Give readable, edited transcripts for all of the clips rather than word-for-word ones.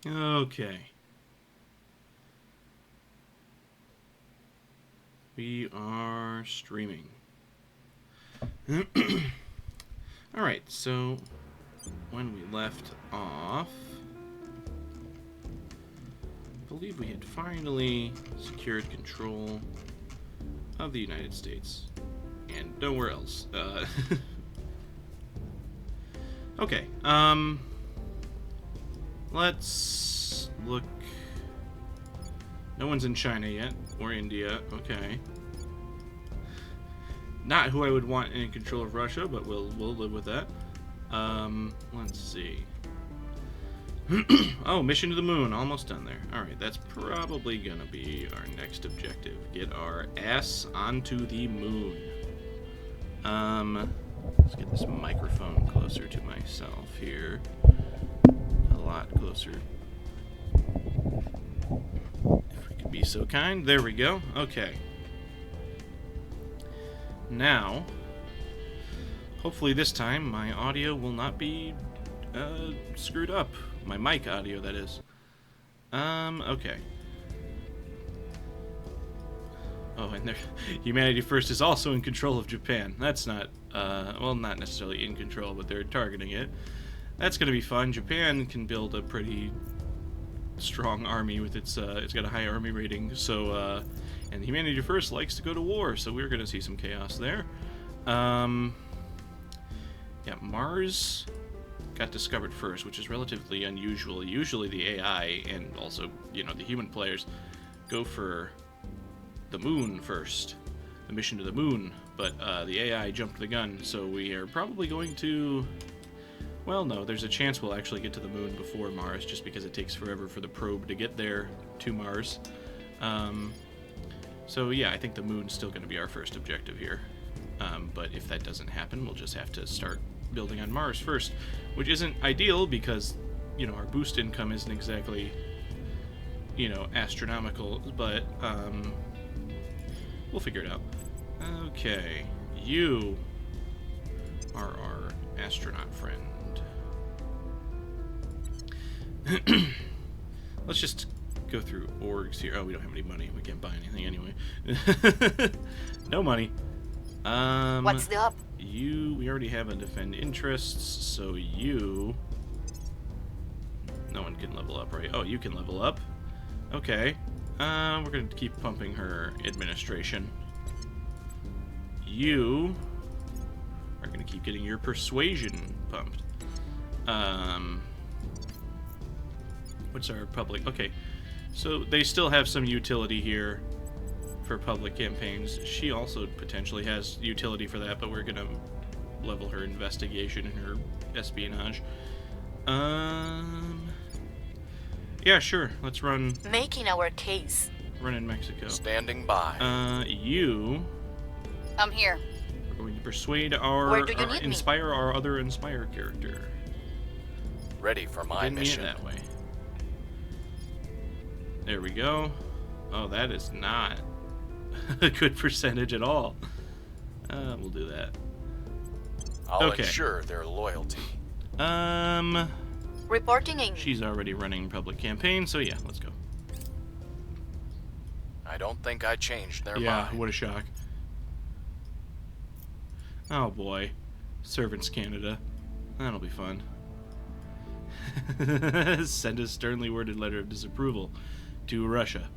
Okay. We are streaming. Alright, so when we left off, I believe we had finally secured control of the United States. And nowhere else. Okay, let's look. No one's in China yet, or India, okay. Not who I would want in control of Russia, but we'll live with that. Let's see. Oh, mission to the moon, almost done there. Alright, that's probably gonna be our next objective. Get our ass onto the moon. Let's get this microphone closer to myself here. A lot closer. If we could be so kind. There we go. Okay. Now, hopefully this time my audio will not be screwed up. My mic audio, that is. Okay. Oh, and there, Humanity First is also in control of Japan. That's not, well, not necessarily in control, but they're targeting it. That's going to be fun. Japan can build a pretty strong army with it's got a high army rating, so, and Humanity First likes to go to war, so we're going to see some chaos there. Yeah, Mars got discovered first, which is relatively unusual. Usually the AI and also, you know, the human players go for the moon first, the mission to the moon, but the AI jumped the gun, so we are probably going to, well, no, there's a chance we'll actually get to the moon before Mars, just because it takes forever for the probe to get there to Mars. So yeah, I think the moon's still going to be our first objective here, but if that doesn't happen, we'll just have to start building on Mars first, which isn't ideal because, you know, our boost income isn't exactly, you know, astronomical, but we'll figure it out. Okay, you are our astronaut friend. Let's just go through orgs here. Oh, we don't have any money. We can't buy anything anyway. No money. What's the up? We already have a defend interests, so you... No one can level up, right? Oh, you can level up. Okay. We're going to keep pumping her administration. You are going to keep getting your persuasion pumped. What's our public? Okay. So they still have some utility here for public campaigns. She also potentially has utility for that, but we're going to level her investigation and her espionage. Yeah, sure. Let's run. Making our case. Run in Mexico. Standing by. You I'm here. are going to persuade our, Where do you or need me? inspire our other Inspire character. Ready for my Didn't mean it mission. that way. There we go. Oh, that is not a good percentage at all. We'll do that. I'll Okay. ensure their loyalty. Reporting in. She's already running public campaign, so yeah, let's go. I don't think I changed their Yeah, mind. what a shock. Oh boy. Servants Canada. That'll be fun. Send a sternly worded letter of disapproval to Russia.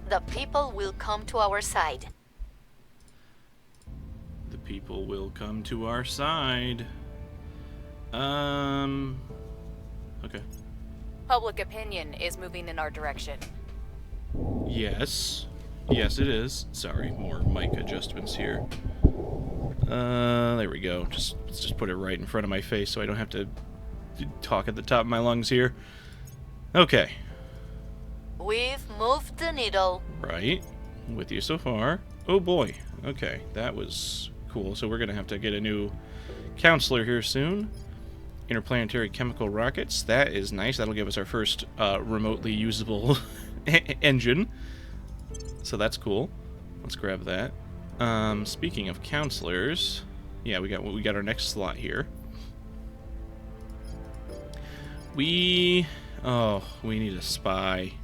The people will come to our side. The people will come to our side. Okay. Public opinion is moving in our direction. Yes. Yes, it is. Sorry, more mic adjustments here. There we go. Let's just put it right in front of my face so I don't have to talk at the top of my lungs here. Okay. We've moved the needle. Right. With you so far. Oh boy. Okay, that was cool. So we're gonna have to get a new counselor here soon. Interplanetary chemical rockets. That is nice. That'll give us our first remotely usable engine. So that's cool. Let's grab that. Speaking of counselors, Yeah, we got our next slot here. We need a spy.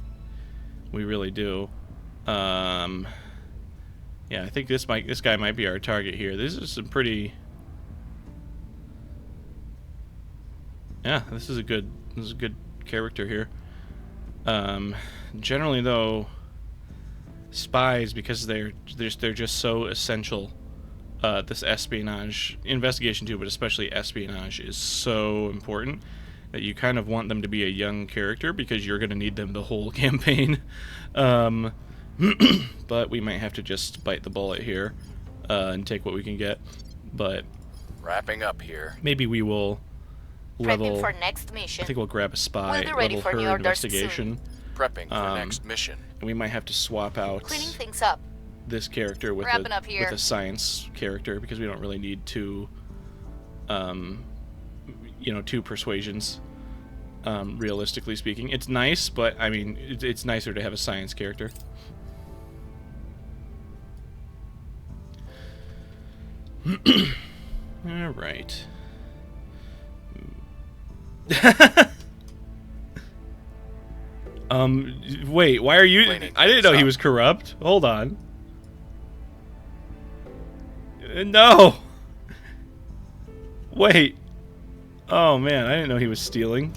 We really do. Yeah, I think this guy might be our target here. This is some pretty. Yeah, this is a good character here. Generally though, spies, because they're just so essential. This espionage investigation too, but especially espionage is so important that you kind of want them to be a young character because you're going to need them the whole campaign. But we might have to just bite the bullet here and take what we can get. But Wrapping up here. maybe we will Prepping level. for next mission. I think we'll grab a spy, We'll be ready level for new her orders investigation, Prepping for next mission. and we might have to swap out Cleaning things up. this character with Wrapping up here. with a science character because we don't really need two, two persuasions. Realistically speaking, it's nice, but I mean, it's nicer to have a science character. All right. Wait, why are you? Cleaning I didn't know things he up. was corrupt. Hold on. No. Wait. Oh man, I didn't know he was stealing.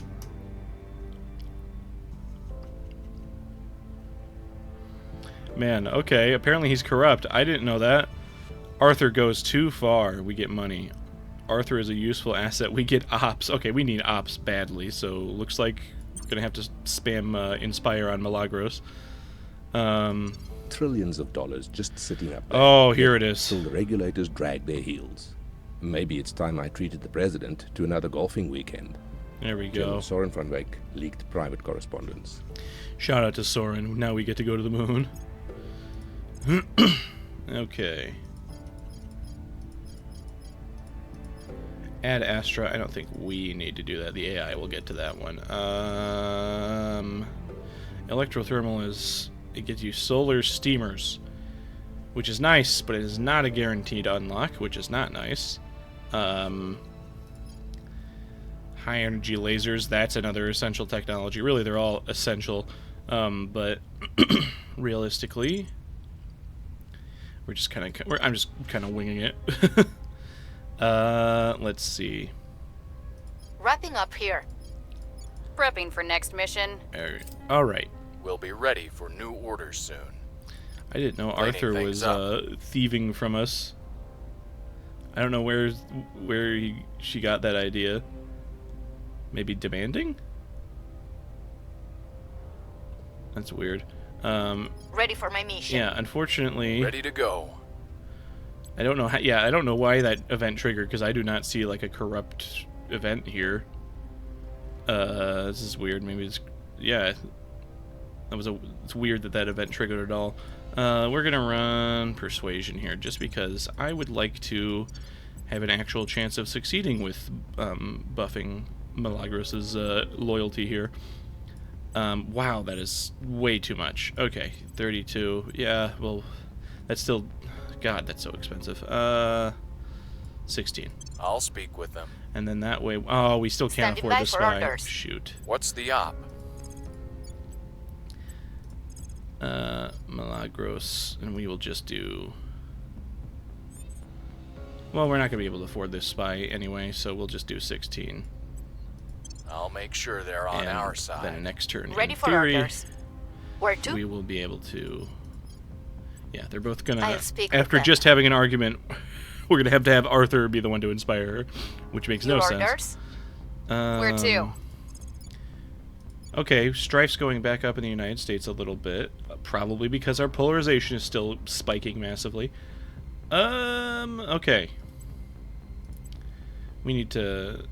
Man, okay, apparently he's corrupt. I didn't know that. Arthur goes too far. We get money. Arthur is a useful asset. We get ops. Okay, we need ops badly, so looks like we're gonna have to spam Inspire on Milagros. Trillions of dollars just sitting up there. Oh, here it is. Till the regulators drag their heels. Maybe it's time I treated the president to another golfing weekend. There we General go. Soren van Wyk leaked private correspondence. Shout out to Soren. Now we get to go to the moon. Okay. Add Astra. I don't think we need to do that. The AI will get to that one. Electrothermal is... It gives you solar steamers, which is nice, but it is not a guaranteed unlock, which is not nice. High energy lasers, that's another essential technology. Really, they're all essential, but realistically, we're just kind of... I'm just kind of winging it. Let's see. Wrapping up here. Prepping for next mission. All right. We'll be ready for new orders soon. I didn't know Cleaning Arthur things was up. thieving from us. I don't know where she got that idea. Maybe demanding? That's weird. Ready for my mission. Yeah, unfortunately, Ready to go. I don't know how. Yeah, I don't know why that event triggered because I do not see like a corrupt event here. This is weird. Maybe it's it's weird that event triggered at all. We're gonna run persuasion here just because I would like to have an actual chance of succeeding with buffing Milagros' loyalty here. Wow, that is way too much. Okay, 32. Yeah, well, that's still... God, that's so expensive. 16. I'll speak with them. And then that way... Oh, we still can't Standing afford by the for spy. orders. Shoot. What's the op? Milagros, and we will just do... Well, we're not going to be able to afford this spy anyway, so we'll just do 16. I'll make sure they're on And our side. then next turn, Ready in for theory, orders. Where to? we will be able to... Yeah, they're both going I'll to... speak with After them. just having an argument, we're going to have Arthur be the one to inspire her, which makes Your no orders? sense. Where to? Okay, strife's going back up in the United States a little bit, probably because our polarization is still spiking massively. Okay. We need to...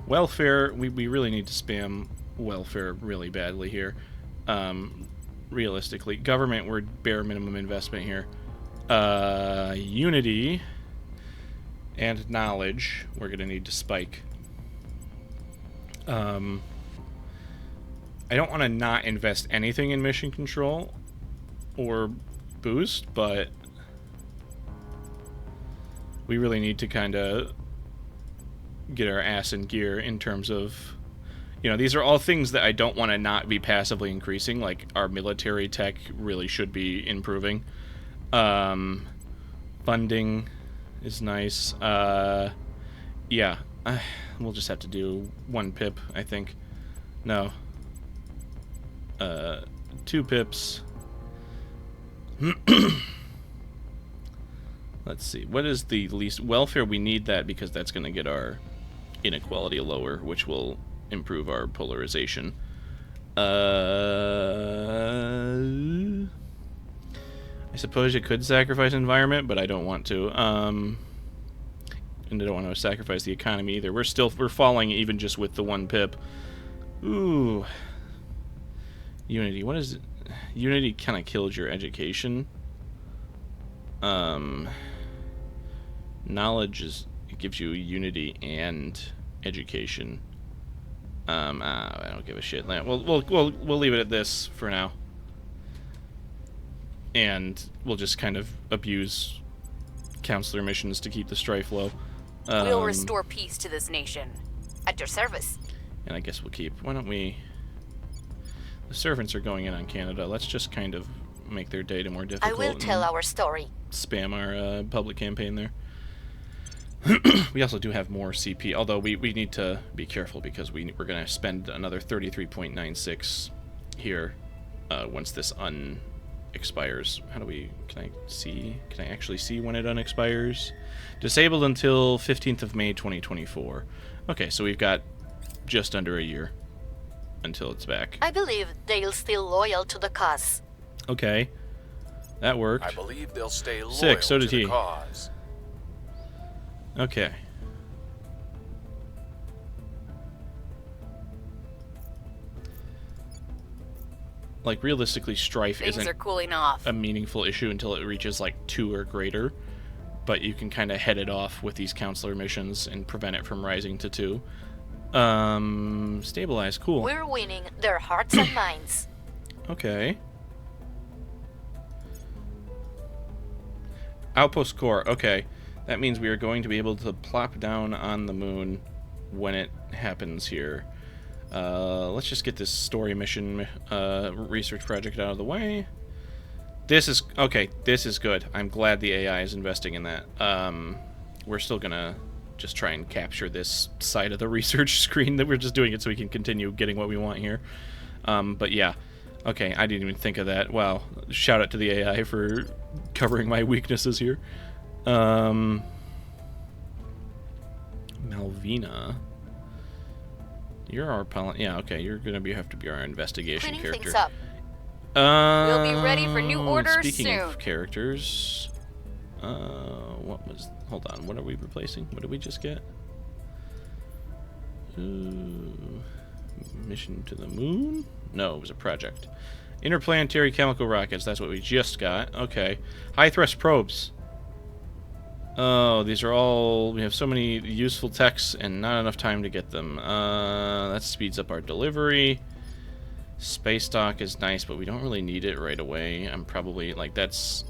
Welfare, we really need to spam welfare really badly here. Realistically. Government, we're bare minimum investment here. Unity and knowledge, we're going to need to spike. I don't want to not invest anything in mission control or boost, but we really need to kind of get our ass in gear in terms of, you know, these are all things that I don't want to not be passively increasing. Like, our military tech really should be improving. Funding is nice. Yeah, we'll just have to do 1 pip, I think. No. 2 pips. Let's see. What is the least welfare? We need that because that's going to get our inequality lower, which will improve our polarization. I suppose you could sacrifice environment, but I don't want to. And I don't want to sacrifice the economy either. We're falling even just with the 1 pip. Ooh. Unity. What is it? Unity kind of kills your education. Knowledge it gives you unity and education. I don't give a shit. We'll leave it at this for now. And we'll just kind of abuse counselor missions to keep the strife low. We'll restore peace to this nation. At your service. And I guess we'll keep. Why don't we? The servants are going in on Canada. Let's just kind of make their data more difficult. I will tell our story. Spam our public campaign there. We also do have more CP, although we need to be careful because we're going to spend another 33.96 here once this expires. How do we... Can I actually see when it unexpires? Disabled until 15th of May 2024. Okay, so we've got just under a year until it's back. I believe they'll still loyal to the cause. Okay. That worked. I believe they'll stay loyal Sick, so did to he. the cause. Okay. Like, realistically, strife Things isn't are cooling off. a meaningful issue until it reaches, like, 2 or greater. But you can kind of head it off with these counselor missions and prevent it from rising to 2. Stabilize, cool. We're winning their hearts and minds. Okay. Outpost core, okay. That means we are going to be able to plop down on the moon when it happens here. Let's just get this story mission research project out of the way. This is... Okay, this is good. I'm glad the AI is investing in that. We're still gonna just try and capture this side of the research screen that we're just doing it so we can continue getting what we want here. But yeah. Okay, I didn't even think of that. Wow. Shout out to the AI for covering my weaknesses here. Malvina. You're our yeah, okay, you're gonna have to be our investigation Cleaning character. things up. We'll be ready for new orders speaking soon. of characters, hold on, what are we replacing? What did we just get? Mission to the moon? No, it was a project. Interplanetary chemical rockets, that's what we just got. Okay. High thrust probes. Oh, these are all... We have so many useful techs and not enough time to get them. That speeds up our delivery. Space dock is nice, but we don't really need it right away. I'm probably... Like, that's...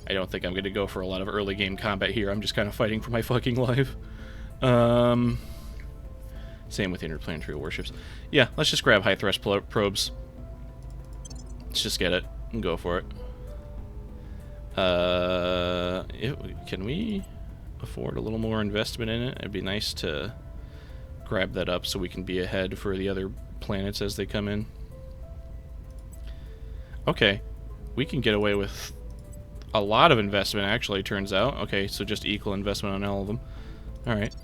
I don't think I'm going to go for a lot of early game combat here. I'm just kind of fighting for my fucking life. Same with interplanetary warships. Yeah, let's just grab high thrust probes. Let's just get it and go for it. Can we afford a little more investment in it? It'd be nice to grab that up so we can be ahead for the other planets as they come in. Okay, we can get away with a lot of investment, actually, turns out. Okay, so just equal investment on all of them. Alright.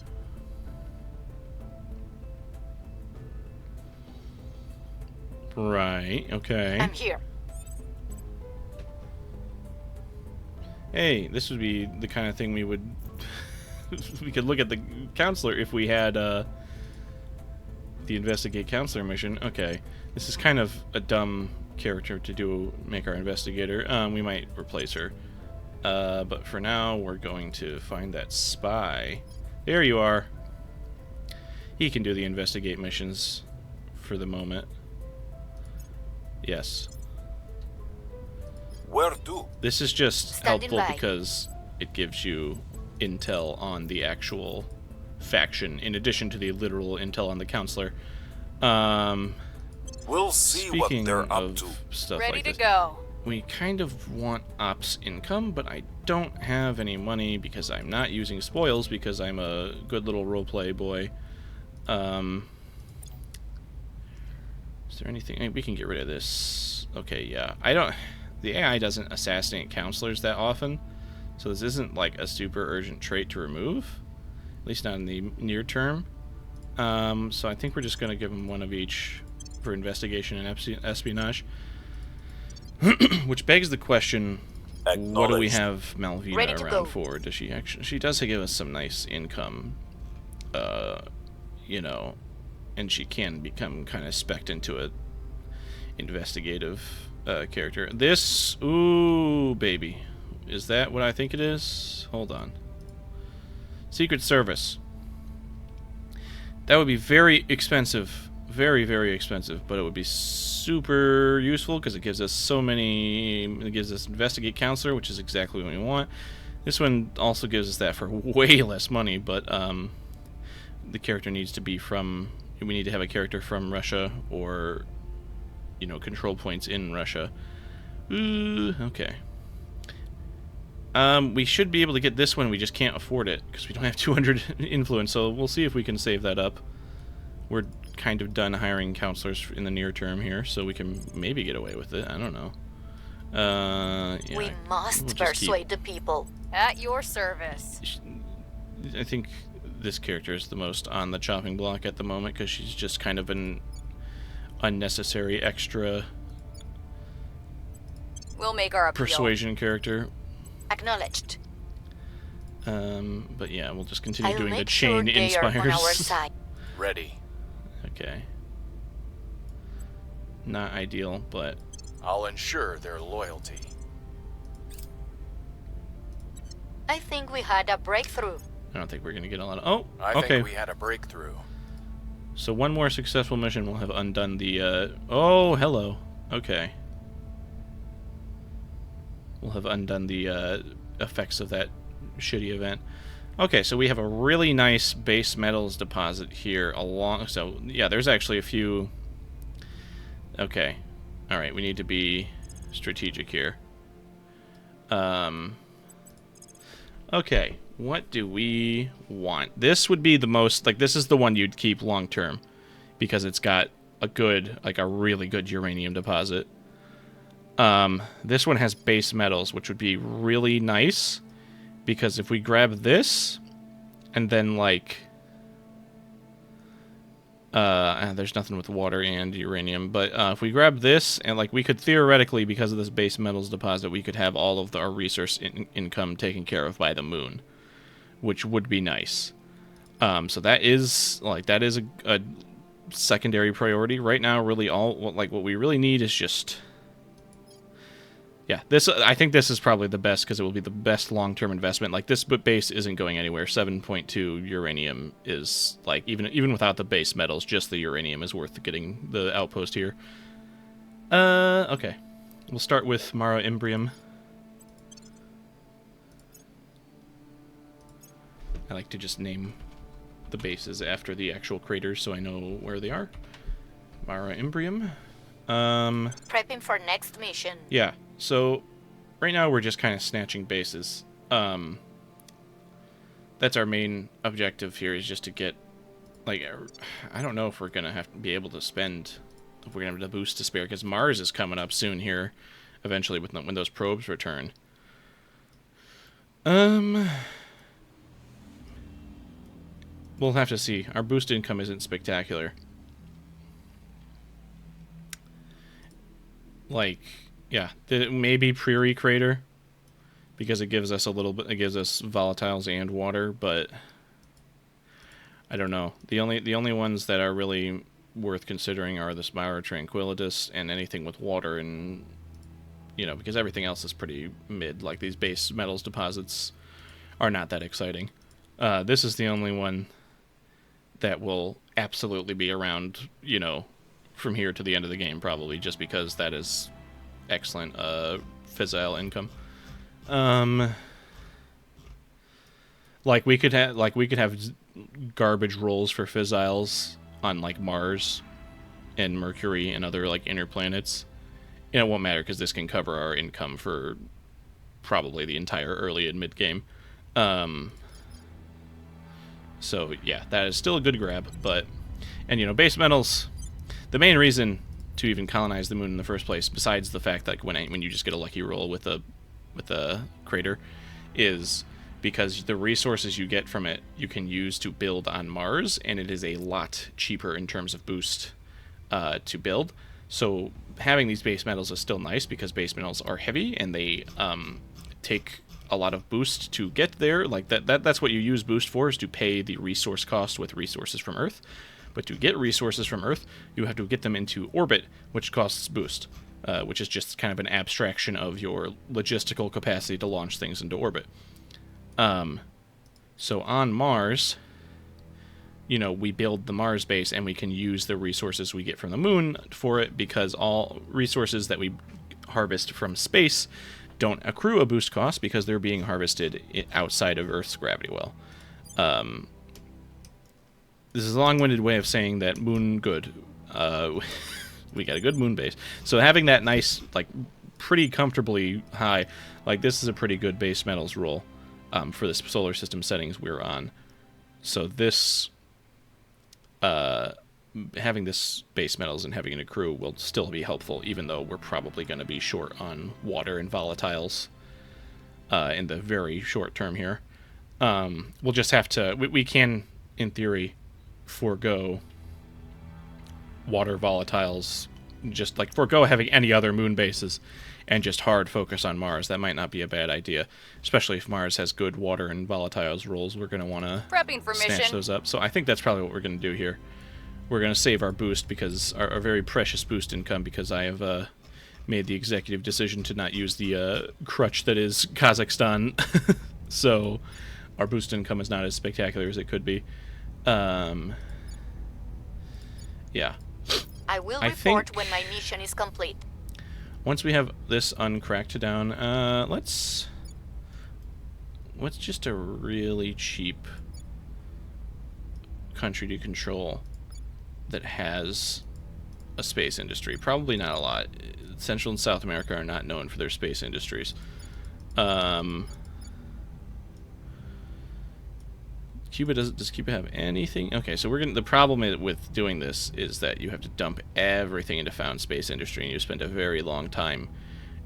Right, okay. I'm here. Hey, this would be the kind of thing we would... we could look at the counselor if we had the investigate counselor mission. Okay, this is kind of a dumb character to make our investigator. We might replace her. But for now, we're going to find that spy. There you are. He can do the investigate missions for the moment. Yes. Where to? This is just Standing helpful by. because it gives you intel on the actual faction, in addition to the literal intel on the counselor. We'll see what Speaking they're up of to. stuff Ready like to this, go. we kind of want ops income, but I don't have any money because I'm not using spoils because I'm a good little roleplay boy. Is there anything we can get rid of this? Okay, yeah. The AI doesn't assassinate counselors that often, so this isn't like a super urgent trait to remove, at least not in the near term. So I think we're just going to give them one of each for investigation and espionage. Which begs the question, what do we have Ready Malvina to around go. for? Does she actually... She does give us some nice income, you know, and she can become kind of specced into a investigative character. This... Ooh, baby. Is that what I think it is? Hold on. Secret Service. That would be very expensive. Very, very expensive, but it would be super useful because it gives us so many... It gives us Investigate Counselor, which is exactly what we want. This one also gives us that for way less money, but the character needs to be from... We need to have a character from Russia or, you know, control points in Russia. Ooh, okay. We should be able to get this one, we just can't afford it because we don't have 200 influence, so we'll see if we can save that up. We're kind of done hiring counselors in the near term here, so we can maybe get away with it. I don't know. Yeah, We must we'll just persuade the people. At your service. I think this character is the most on the chopping block at the moment because she's just kind of an unnecessary extra We'll make our appeal. persuasion character. Acknowledged. But yeah, we'll just continue I'll doing the make sure chain they are on our inspires. side. Ready. Okay. Not ideal, but I'll ensure their loyalty. I think we had a breakthrough. I don't think we're gonna get a lot of... Oh, I okay. think we had a breakthrough. So one more successful mission will have undone the, Oh, hello. Okay. We'll have undone the, effects of that shitty event. Okay, so we have a really nice base metals deposit here along... So, yeah, there's actually a few... Okay. Alright, we need to be strategic here. Okay, what do we want? This would be the most... Like, this is the one you'd keep long term. Because it's got a good... Like, a really good uranium deposit. This one has base metals, which would be really nice. Because if we grab this, and then, like... there's nothing with water and uranium, but if we grab this, and, like, we could theoretically, because of this base metals deposit, we could have all of our resource income taken care of by the moon. Which would be nice. So that is, like, that is a secondary priority. Right now, really all, like, what we really need is just... Yeah, this I think this is probably the best because it will be the best long-term investment. Like, this base isn't going anywhere. 7.2 uranium is, like, even without the base metals, just the uranium is worth getting the outpost here. Okay. We'll start with Mara Imbrium. I like to just name the bases after the actual craters so I know where they are. Mara Imbrium. Prepping for next mission. Yeah. So, right now we're just kind of snatching bases. That's our main objective here, is just to get, like, I don't know if we're gonna have to be able to spend, if we're gonna have the boost to spare, because Mars is coming up soon here, eventually, when those probes return. We'll have to see. Our boost income isn't spectacular. Like... Yeah, maybe Prairie Crater, because it gives us a little bit. It gives us volatiles and water, but I don't know. The only ones that are really worth considering are the Spira Tranquilitas and anything with water, and you know, because everything else is pretty mid. Like, these base metals deposits are not that exciting. This is the only one that will absolutely be around, you know, from here to the end of the game, probably, just because that is excellent fissile income. Like we could have garbage rolls for fissiles on like Mars and Mercury and other like inner planets. And it won't matter because this can cover our income for probably the entire early and mid game. So yeah, that is still a good grab. But base metals. The main reason to even colonize the moon in the first place, besides the fact that when you just get a lucky roll with a crater, is because the resources you get from it you can use to build on Mars, and it is a lot cheaper in terms of boost to build. So having these base metals is still nice because base metals are heavy and they take a lot of boost to get there. Like that's what you use boost for, is to pay the resource cost with resources from Earth. But to get resources from Earth, you have to get them into orbit, which costs boost, which is just kind of an abstraction of your logistical capacity to launch things into orbit. So on Mars, we build the Mars base and we can use the resources we get from the moon for it, because all resources that we harvest from space don't accrue a boost cost because they're being harvested outside of Earth's gravity well. This is a long-winded way of saying that moon good. We got a good moon base. So having that nice, like, pretty comfortably high, like, this is a pretty good base metals roll for the solar system settings we're on. So this, having this base metals and having it accrue will still be helpful, even though we're probably going to be short on water and volatiles in the very short term here. We'll just have to, we can, in theory, forego water volatiles, just like forego having any other moon bases and just hard focus on Mars. That might not be a bad idea, especially if Mars has good water and volatiles rolls. We're going to want to Prepping for snatch mission. those up. So I think that's probably what we're going to do here. We're going to save our boost, because our very precious boost income, because I have made the executive decision to not use the crutch that is Kazakhstan. So our boost income is not as spectacular as it could be. Yeah. I will I report think- when my mission is complete. Once we have this uncracked down, what's just a really cheap country to control that has a space industry? Probably not a lot. Central and South America are not known for their space industries. Cuba does Cuba have anything? Okay, so the problem with doing this is that you have to dump everything into found space industry, and you spend a very long time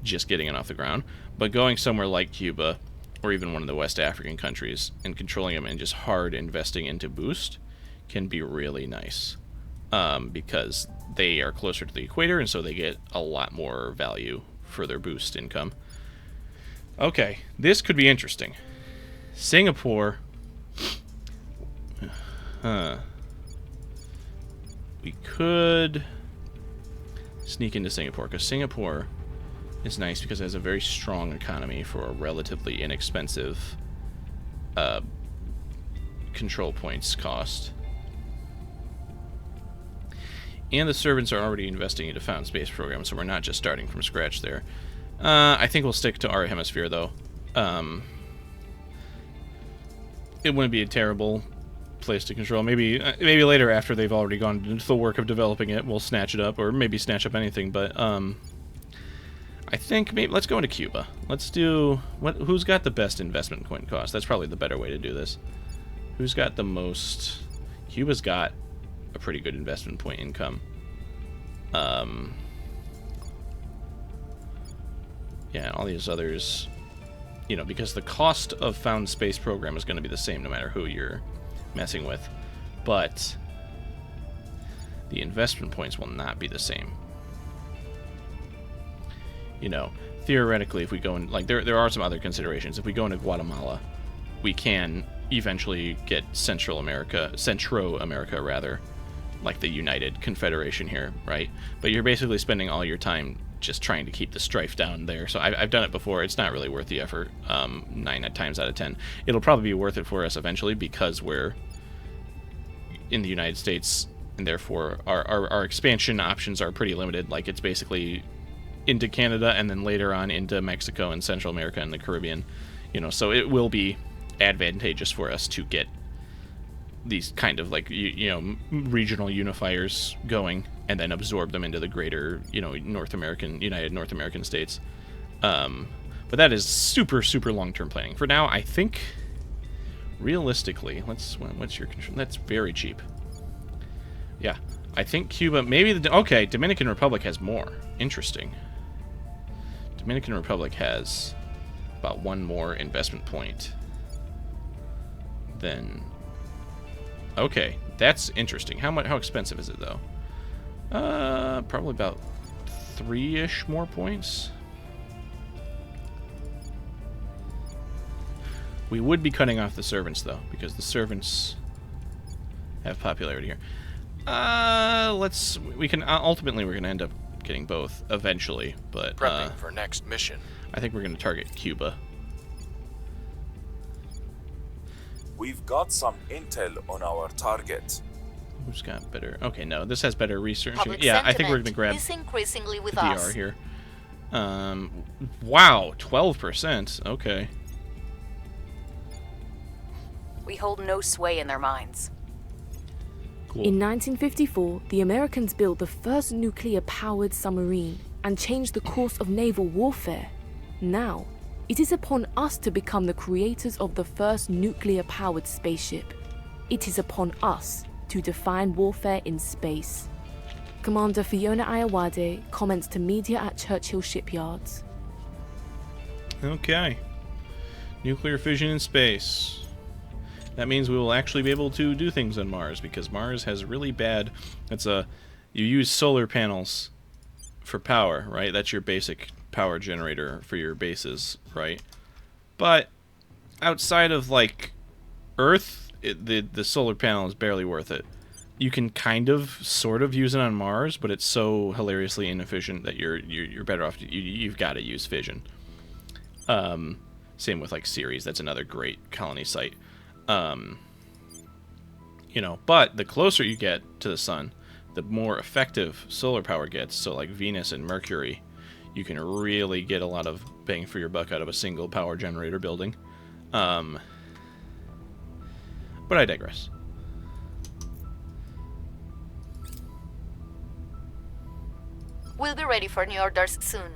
just getting it off the ground. But going somewhere like Cuba, or even one of the West African countries, and controlling them and just hard investing into boost can be really nice, because they are closer to the equator, and so they get a lot more value for their boost income. Okay, this could be interesting. Singapore. We could sneak into Singapore, because Singapore is nice because it has a very strong economy for a relatively inexpensive control points cost. And the servants are already investing into found space programs, so we're not just starting from scratch there. I think we'll stick to our hemisphere, though. It wouldn't be a terrible place to control. Maybe later, after they've already gone into the work of developing it, we'll snatch it up, or maybe snatch up anything. But I think maybe let's go into Cuba. Let's do who's got the best investment coin cost? That's probably the better way to do this. Who's got the most? Cuba's got a pretty good investment point income. Yeah, all these others, because the cost of found space program is going to be the same no matter who you're messing with, but the investment points will not be the same. Theoretically, if we go in, like, there are some other considerations. If we go into Guatemala, we can eventually get Centro America rather, like the United Confederation here, right? But you're basically spending all your time just trying to keep the strife down there. So I've done it before. It's not really worth the effort. 9 times out of 10, it'll probably be worth it for us eventually, because we're in the United States, and therefore our expansion options are pretty limited. Like, it's basically into Canada and then later on into Mexico and Central America and the Caribbean. So it will be advantageous for us to get these kind of like regional unifiers going and then absorb them into the greater United North American states. But that is super long-term planning. For now, I think realistically, what's your control? That's very cheap. Yeah, I think Cuba, maybe okay, Dominican Republic has more. Interesting. Dominican Republic has about one more investment point than. Okay, that's interesting. How expensive is it though? Probably about 3-ish more points. We would be cutting off the servants though, because the servants have popularity here. Ultimately we're gonna end up getting both eventually, but Prepping for next mission. I think we're gonna target Cuba. We've got some intel on our target. Who's got better? Okay, no, this has better research. Public Yeah, I think we're gonna grab is increasingly with the DR us. here. Wow, 12%. Okay. We hold no sway in their minds. Cool. In 1954, the Americans built the first nuclear-powered submarine and changed the course of naval warfare. Now, it is upon us to become the creators of the first nuclear-powered spaceship. It is upon us to define warfare in space. Commander Fiona Ayawade comments to media at Churchill Shipyards. Okay. Nuclear fission in space. That means we will actually be able to do things on Mars, because Mars has really bad... You use solar panels for power, right? That's your basic power generator for your bases, right? But outside of, like, Earth, the solar panel is barely worth it. You can kind of, sort of use it on Mars, but it's so hilariously inefficient that you're better off... You've got to use fission. Same with, like, Ceres. That's another great colony site. But the closer you get to the sun, the more effective solar power gets. So like Venus and Mercury, you can really get a lot of bang for your buck out of a single power generator building. But I digress. We'll be ready for new orders soon.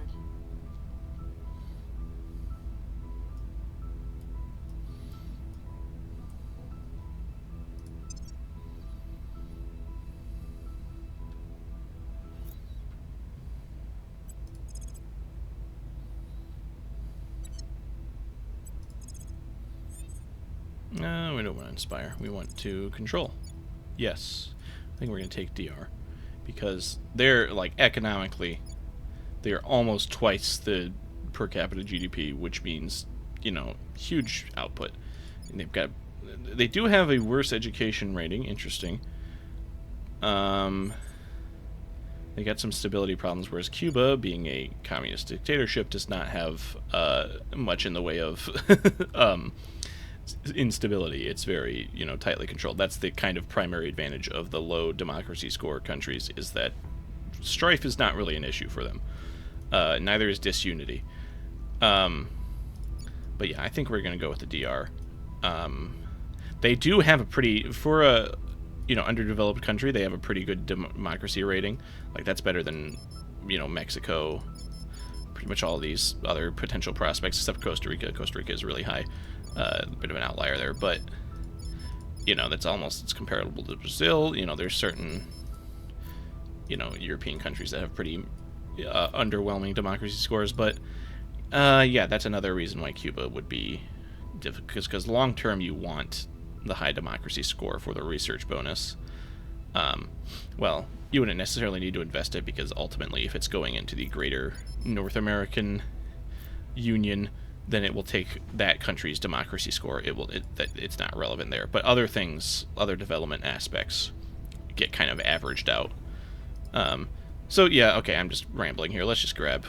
No, we don't want to inspire. We want to control. Yes. I think we're going to take DR. Because they're, like, economically, they're almost twice the per capita GDP, which means, huge output. And they do have a worse education rating. Interesting. They got some stability problems, whereas Cuba, being a communist dictatorship, does not have much in the way of instability. It's very, tightly controlled. That's the kind of primary advantage of the low democracy score countries, is that strife is not really an issue for them. Neither is disunity. But yeah, I think we're going to go with the DR. They do have a pretty, for a, underdeveloped country, they have a pretty good democracy rating. Like, that's better than, Mexico, pretty much all of these other potential prospects, except Costa Rica. Costa Rica is really high. A bit of an outlier there, but it's comparable to Brazil. There's certain European countries that have pretty underwhelming democracy scores, but yeah, that's another reason why Cuba would be difficult, because long term you want the high democracy score for the research bonus. Well, you wouldn't necessarily need to invest it, because ultimately if it's going into the greater North American Union, then it will take that country's democracy score. It's not relevant there. But other things, other development aspects, get kind of averaged out. So yeah, okay, I'm just rambling here. Let's just grab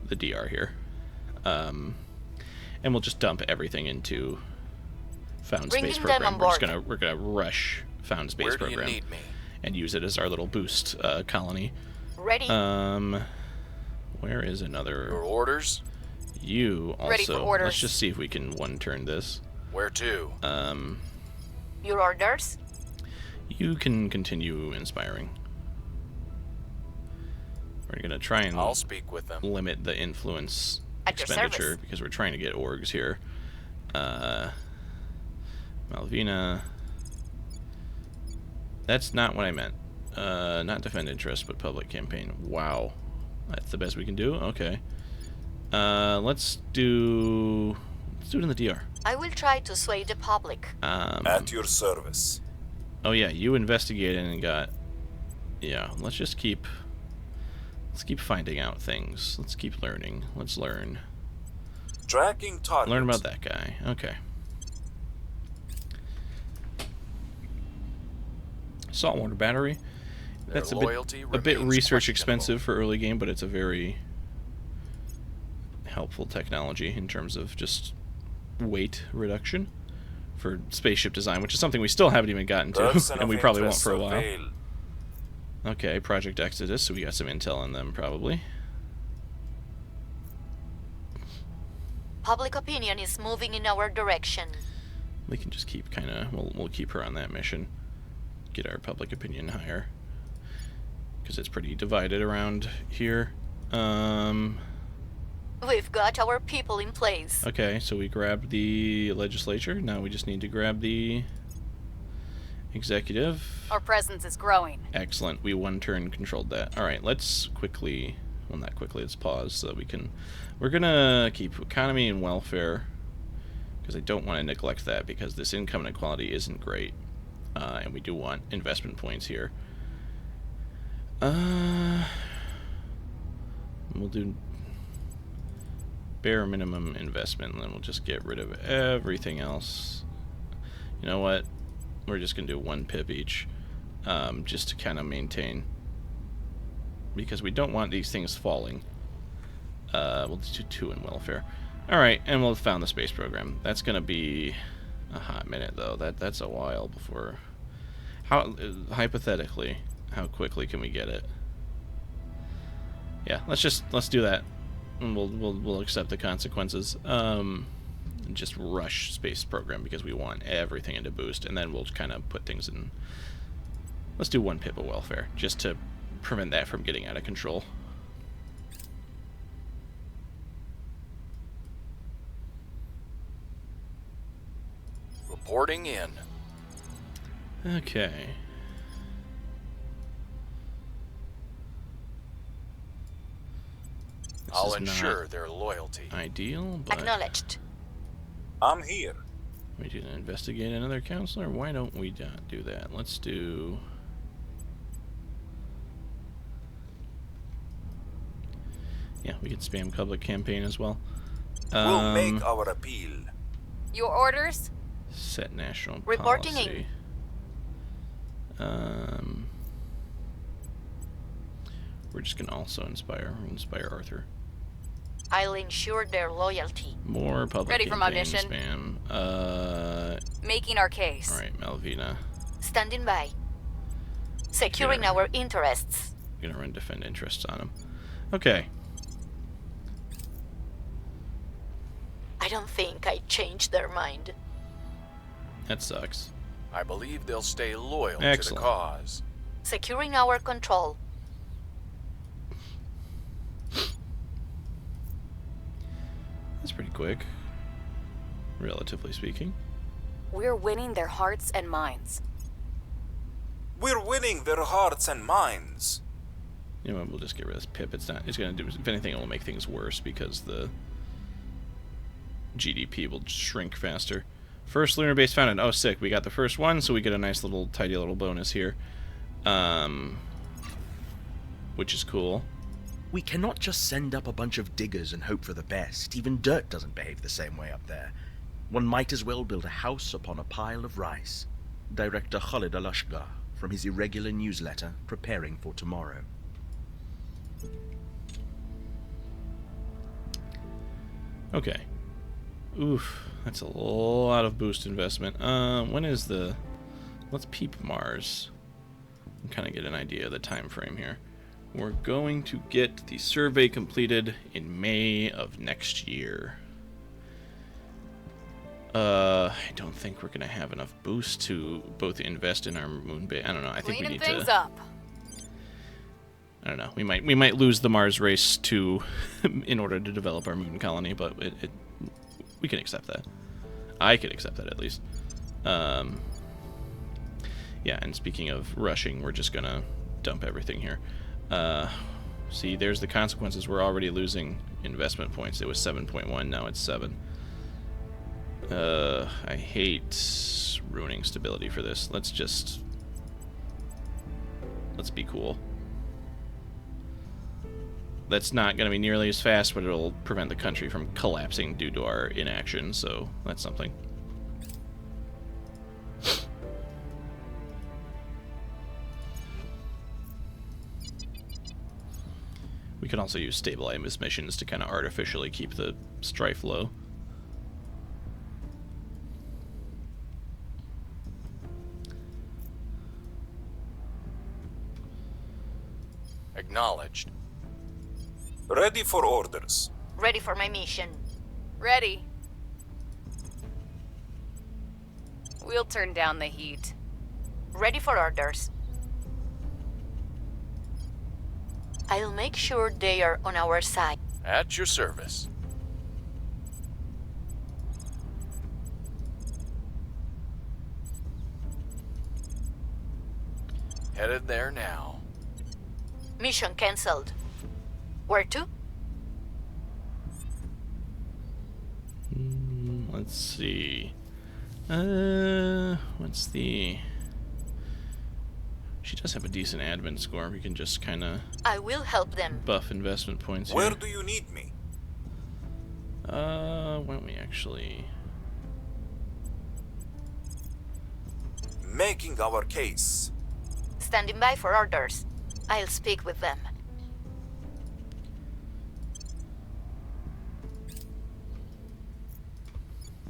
the DR here. And we'll just dump everything into Found Space Program. We're gonna rush Found Space Program. Where do you need me? And use it as our little boost colony. Ready? Where is another? Your orders? You also. Ready for orders. Let's just see if we can one-turn this. Where to? Your orders? You can continue inspiring. We're gonna try and I'll speak with them. limit the influence At your expenditure service. because we're trying to get orgs here. Malvina. That's not what I meant. Not defend interest, but public campaign. Wow. That's the best we can do? Okay. Let's do it in the DR. I will try to sway the public. At your service. Oh yeah, you investigated and got... Yeah, let's keep finding out things. Let's keep learning. Let's learn. Tracking target. Learn about that guy. Okay. Saltwater battery. That's Their loyalty a bit remains research questionable. expensive for early game, but it's a very helpful technology in terms of just weight reduction for spaceship design, which is something we still haven't even gotten to, Person and of we probably won't interest for a while. surveil. Okay, Project Exodus, so we got some intel on them probably. Public opinion is moving in our direction. We can just keep we'll keep her on that mission. Get our public opinion higher. Because it's pretty divided around here. We've got our people in place. Okay, so we grabbed the legislature. Now we just need to grab the executive. Our presence is growing. Excellent. We one turn controlled that. Alright, let's quickly... Well, not quickly. Let's pause so that we can... We're gonna keep economy and welfare. Because I don't want to neglect that because this income inequality isn't great. And we do want investment points here. We'll do bare minimum investment, and then we'll just get rid of everything else. You know what? We're just gonna do 1 pip each, just to kind of maintain, because we don't want these things falling. We'll do 2 in welfare. All right, and we'll found the space program. That's gonna be a hot minute, though. That's a while before. How hypothetically, how quickly can we get it? Yeah, let's do that, and we'll accept the consequences. And just rush space program because we want everything into boost, and then we'll kind of put things in. Let's do 1 pip of welfare just to prevent that from getting out of control. Reporting in. Okay. This I'll is ensure not their loyalty. ideal, but Acknowledged. I'm here. we did investigate another counselor. Why don't we not do that? Let's do. Yeah, we can spam public campaign as well. We'll make our appeal. Your orders? Set national Reporting policy. We're just gonna also inspire Arthur. I'll ensure their loyalty. More public Ready for my campaign mission. spam. Making our case. All right, Malvina. Standing by. Securing Sure. our interests. Gonna run defend interests on him. Okay. I don't think I changed their mind. That sucks. I believe they'll stay loyal to the Excellent. cause. Securing our control. That's pretty quick. Relatively speaking. We're winning their hearts and minds. We're winning their hearts and minds. You know what, we'll just get rid of this pip. It's gonna do, if anything, it will make things worse because the GDP will shrink faster. First lunar base founded. Oh, sick. We got the first one, so we get a nice little, tidy little bonus here. Which is cool. We cannot just send up a bunch of diggers and hope for the best. Even dirt doesn't behave the same way up there. One might as well build a house upon a pile of rice. Director Khalid Al-Ashgar, from his irregular newsletter, Preparing for Tomorrow. Okay. Oof. That's a lot of boost investment. When is the... Let's peep Mars. And kind of get an idea of the time frame here. We're going to get the survey completed in May of next year. I don't think we're gonna have enough boost to both invest in our moon base. I don't know. I think we Cleaning need things to. up. I don't know. We might lose the Mars race to in order to develop our moon colony, but we can accept that. I can accept that at least. Yeah. And speaking of rushing, we're just gonna dump everything here. See, there's the consequences. We're already losing investment points. It was 7.1. Now it's 7. I hate ruining stability for this. Let's be cool. That's not going to be nearly as fast, but it'll prevent the country from collapsing due to our inaction, so that's something. We can also use stabilize missions to kind of artificially keep the strife low. Acknowledged. Ready for orders. Ready for my mission. Ready. We'll turn down the heat. Ready for orders. I'll make sure they are on our side. At your service. Headed there now. Mission cancelled. Where to? Let's see. What's the... She does have a decent admin score. We can just kind of I will help them. buff investment points here. Where do you need me? Why don't we actually... Making our case. Standing by for orders. I'll speak with them.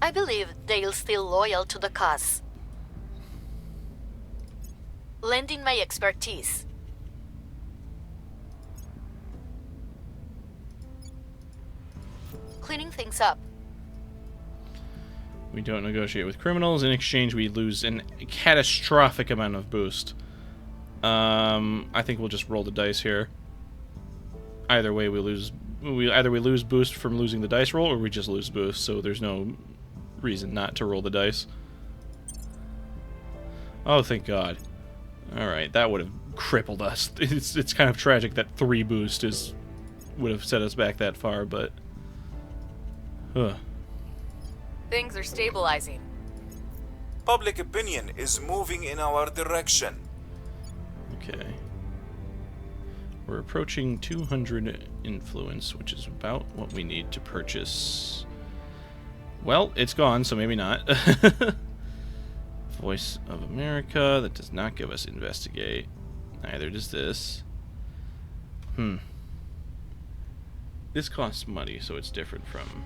I believe they'll still loyal to the cause. Lending my expertise. Cleaning things up. We don't negotiate with criminals. In exchange, we lose a catastrophic amount of boost. I think we'll just roll the dice here. Either way, we lose. Either we lose boost from losing the dice roll, or we just lose boost. So there's no reason not to roll the dice. Oh, thank God. All right, that would have crippled us. It's kind of tragic that 3 boost would have set us back that far, but. Things are stabilizing. Public opinion is moving in our direction. Okay. We're approaching 200 influence, which is about what we need to purchase. Well, it's gone, so maybe not. Voice of America. That does not give us investigate. Neither does this. This costs money, so it's different from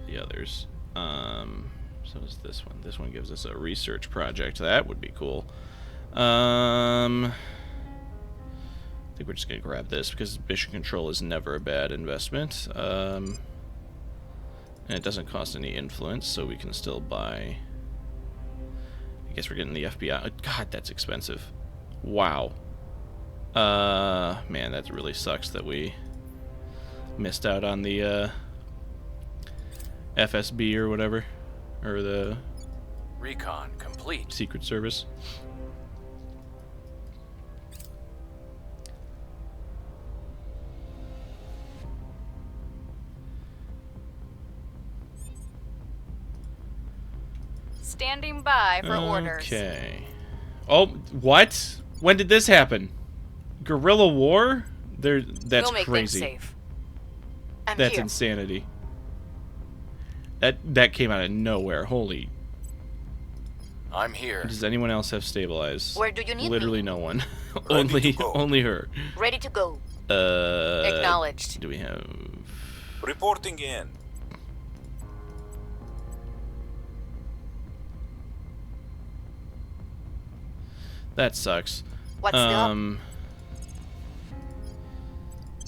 the others. So is this one. This one gives us a research project. That would be cool. I think we're just going to grab this because mission control is never a bad investment. And it doesn't cost any influence, so we can still buy... I guess we're getting the FBI. God, that's expensive. Wow. Man, that really sucks that we missed out on the FSB or whatever. Or the... Recon complete. Secret Service. Standing by for orders. Okay. Oh, what? When did this happen? Guerrilla war? That's we'll make crazy. things safe. I'm That's here. insanity. That came out of nowhere. Holy. I'm here. Does anyone else have stabilize? Where do you need Literally me? no one. Ready to go. only her. Ready to go. Acknowledged. Do we have... Reporting in. That sucks. What's the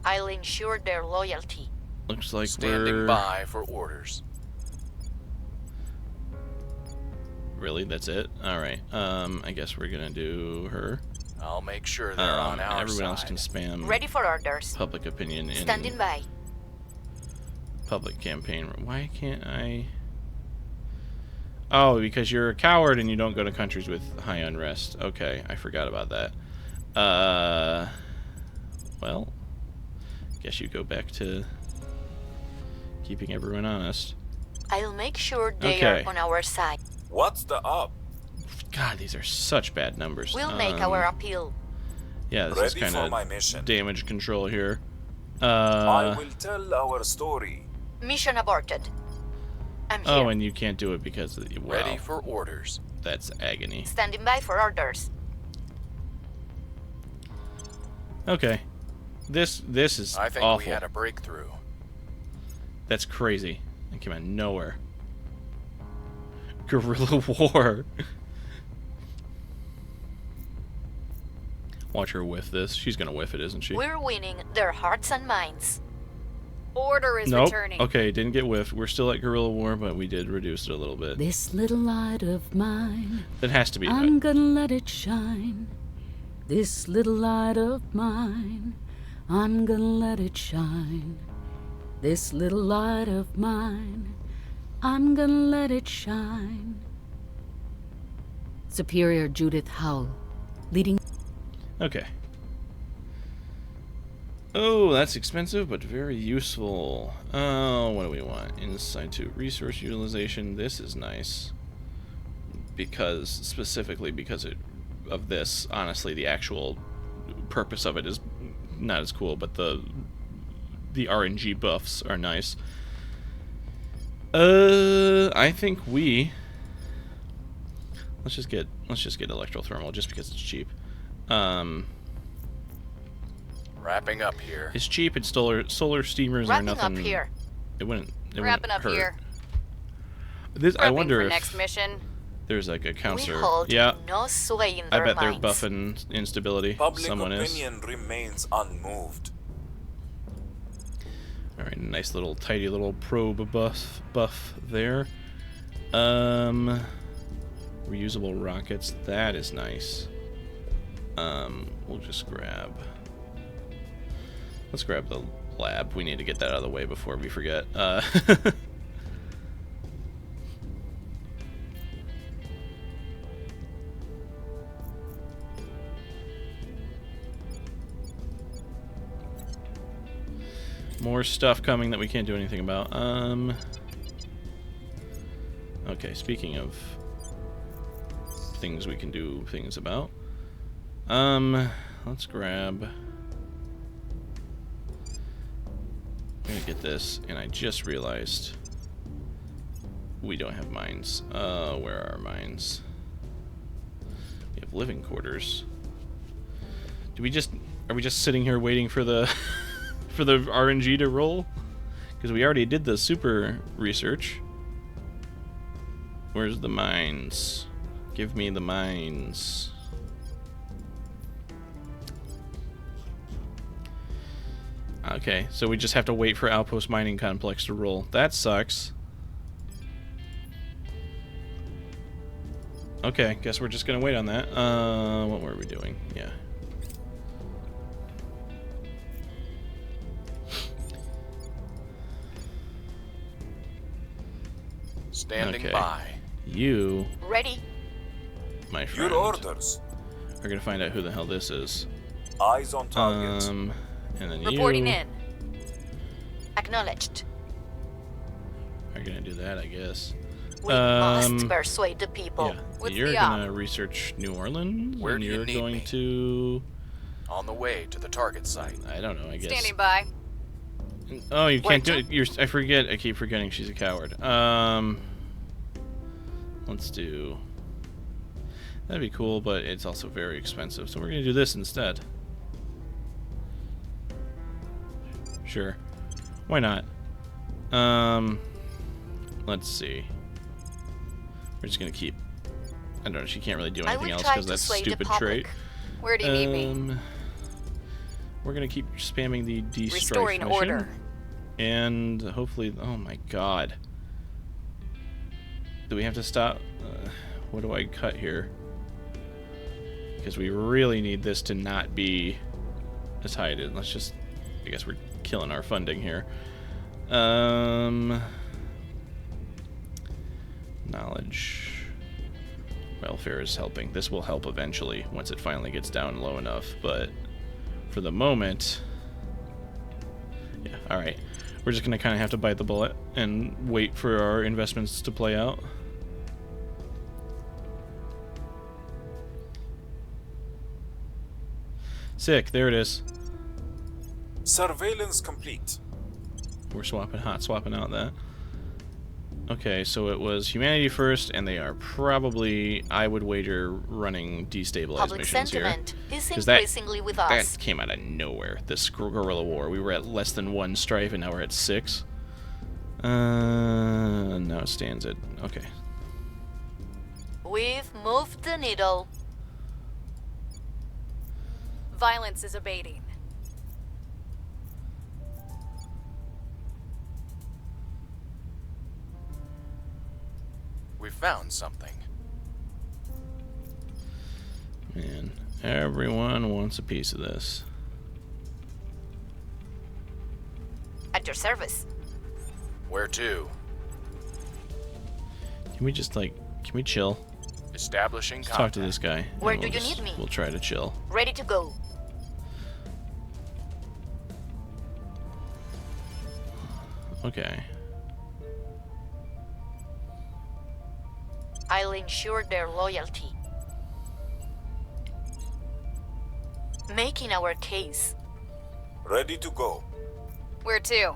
I'll ensure their loyalty. Looks like Standing we're... by for orders. really? That's it? Alright. I guess we're gonna do her. I'll make sure they're on our Everyone side. else can spam Ready for orders. public opinion in Standing by. public campaign. Why can't I? Oh, because you're a coward and you don't go to countries with high unrest. Okay, I forgot about that. Well, guess you go back to keeping everyone honest. I'll make sure they Okay. are on our side. What's the up? God, these are such bad numbers. We'll make our appeal. Yeah, this is Ready kind for my of mission. damage control here. I will tell our story. Mission aborted. I'm here. Oh, and you can't do it because of the, wow, Ready for orders. that's agony. Standing by for orders. Okay, this is I think awful. we had a breakthrough. That's crazy. It came out of nowhere. Guerrilla war. Watch her whiff this. She's gonna whiff it, isn't she? We're winning their hearts and minds. Order is Nope. returning. Okay, didn't get whiffed. We're still at guerrilla war, but we did reduce it a little bit. This little light of mine, That has to be. I'm gonna let it shine. This little light of mine, I'm gonna let it shine. This little light of mine, I'm gonna let it shine. Superior Judith Howell, leading. Okay. Oh, that's expensive, but very useful. Oh, what do we want? Insight to resource utilization. This is nice. Because, specifically because of this, honestly, the actual purpose of it is not as cool, but the RNG buffs are nice. I think let's just get electrothermal just because it's cheap. Wrapping up here. It's cheap. It's solar steamers Wrapping are nothing. up here. It wouldn't. Wrapping up hurt. here. This I Prepping wonder for if next mission. there's like a We counselor. hold Yeah, no sway in I their bet they're minds. buffing instability. Public Someone opinion remains unmoved. All right, nice little tidy little probe buff there. Reusable rockets. That is nice. We'll just grab. Let's grab the lab. We need to get that out of the way before we forget. More stuff coming that we can't do anything about. Okay, speaking of things we can do things about. Let's grab. I'm gonna get this, and I just realized we don't have mines. Where are our mines? We have living quarters. Are we just sitting here waiting for the for the RNG to roll? Because we already did the super research. Where's the mines? Give me the mines. Okay, so we just have to wait for Outpost Mining Complex to roll. That sucks. Okay, guess we're just gonna wait on that. What were we doing? Yeah. Standing Okay. by. You, Ready? my friend, Your orders. are gonna find out who the hell this is. Eyes on target. And then Reporting you in. Acknowledged. are gonna do that, I guess. We must persuade the people. Yeah, What's you're the gonna research New Orleans, Where and do you you're need going me? to, On the way to the target site. I don't know, I guess. Standing by. Oh, you can't do Wait. it. I forget. I keep forgetting she's a coward. Let's do. That'd be cool, but it's also very expensive. So we're gonna do this instead. Sure. Why not? Let's see. We're just gonna keep. I don't know. She can't really do I anything will else try because to that's sway the stupid public. trait. Where do you need me? We're gonna keep spamming the D-strike Restoring mission, order. and hopefully, oh my god, do we have to stop? what do I cut here? Because we really need this to not be as high as it is. Let's just, I guess we're killing our funding here. Knowledge. Welfare is helping. This will help eventually once it finally gets down low enough, but for the moment, yeah, alright. We're just gonna kinda have to bite the bullet and wait for our investments to play out. Sick, there it is. Surveillance complete. We're hot swapping out that. Okay, so it was humanity first, and they are probably, I would wager, running destabilized Public missions here. sentiment is 'Cause increasingly with us. That came out of nowhere. This guerrilla war. We were at less than 1 strife, and now we're at 6. Now it stands at, okay. We've moved the needle. Violence is abating. We found something. Man, everyone wants a piece of this. At your service. Where to? Can we just, like, can we chill? Establishing Let's contact. talk to this guy. and Where do we'll you just- need me? We'll try to chill. Ready to go. Okay. I'll ensure their loyalty. Making our case. Ready to go. Where to?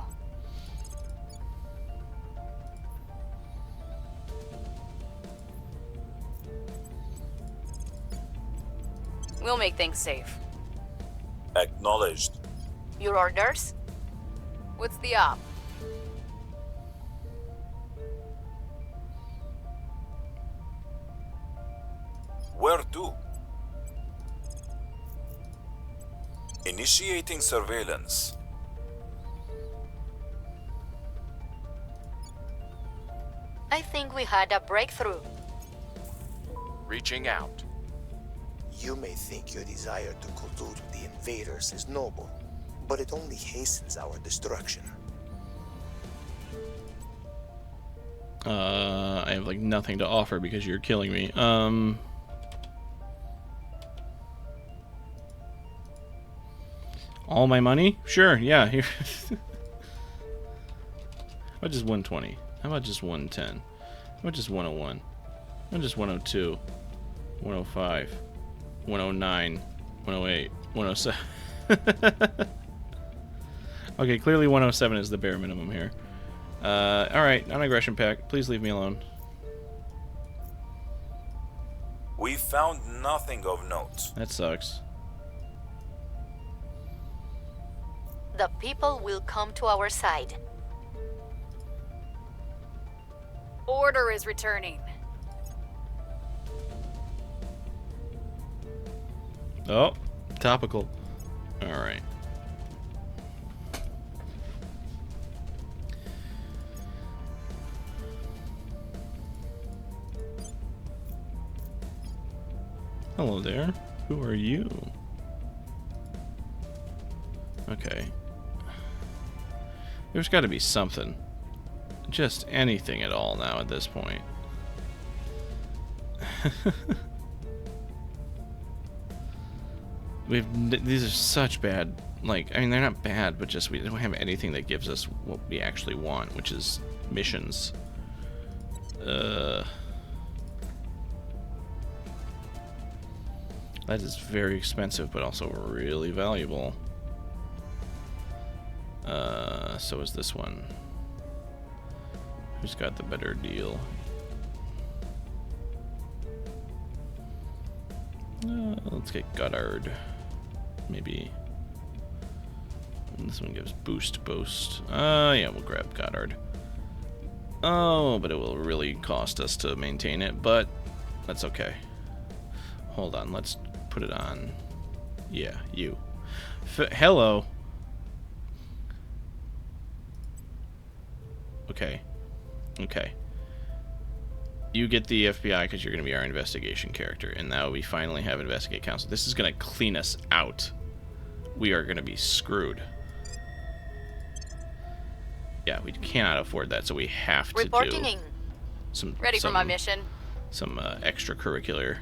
We'll make things safe. Acknowledged. Your orders? What's the op? Where to? Initiating surveillance. I think we had a breakthrough. Reaching out. You may think your desire to collude with the invaders is noble, but it only hastens our destruction. I have, like, nothing to offer because you're killing me. All my money? Sure, yeah. Here. How about just 120? How about just 110? How about just 101? How about just 102? 105? 109? 108? 107? Okay, clearly 107 is the bare minimum here. Alright, non-aggression pact. Please leave me alone. We found nothing of note. That sucks. The people will come to our side. Order is returning. Oh, topical. Alright. Hello there. Who are you? Okay. There's got to be something. Just anything at all now at this point. These are such bad, like, I mean, they're not bad, but just we don't have anything that gives us what we actually want, which is missions. That is very expensive, but also really valuable. So is this one. Who's got the better deal? Let's get Goddard. Maybe. And this one gives boost. Yeah, we'll grab Goddard. Oh, but it will really cost us to maintain it, but that's okay. Hold on, let's put it on. Yeah, you. Hello. Okay. Okay. You get the FBI because you're going to be our investigation character, and now we finally have Investigate Council. This is going to clean us out. We are going to be screwed. Yeah, we cannot afford that, so we have to Reporting do in. some Ready for my mission. some extracurricular.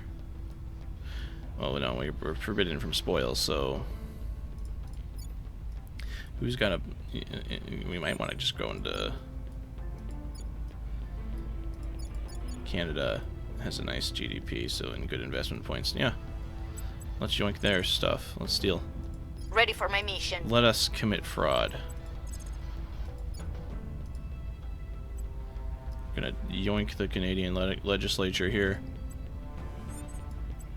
Well, no, we're forbidden from spoils, so who's got a? We might want to just go into Canada. Has a nice GDP, so and good investment points. Yeah, let's yoink their stuff. Let's steal. Ready for my mission. Let us commit fraud. Gonna yoink the Canadian legislature here.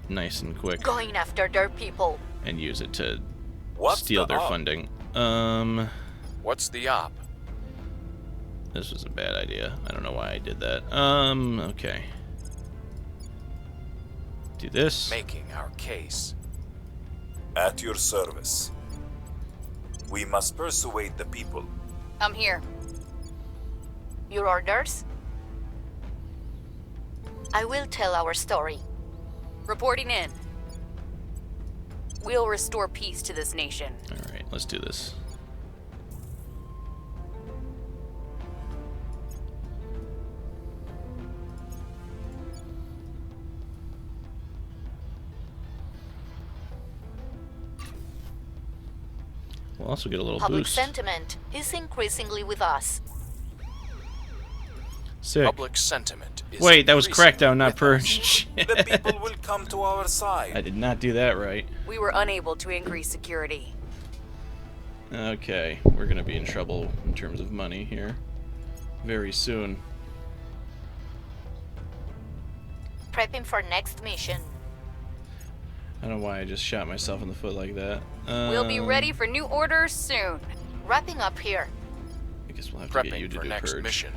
Nice and quick. Going after their people. And use it to What's steal the their op? funding. What's the op? This was a bad idea. I don't know why I did that. Okay. Do this. Making our case. At your service. We must persuade the people. I'm here. Your orders? I will tell our story. Reporting in. We'll restore peace to this nation. Alright, let's do this. We'll also get a little Public boost. sentiment is increasingly with us. Sick. Public sentiment is Wait, that was increasing Crackdown, not with us. Purge. The people will come to our I side. did not do that right. We were unable to increase security. Okay, we're gonna be in trouble in terms of money here very soon. Prepping for next mission. I don't know why I just shot myself in the foot like that. We'll be ready for new orders soon. Wrapping up here. I guess we'll have to get you Prepping to for do next Purge. mission.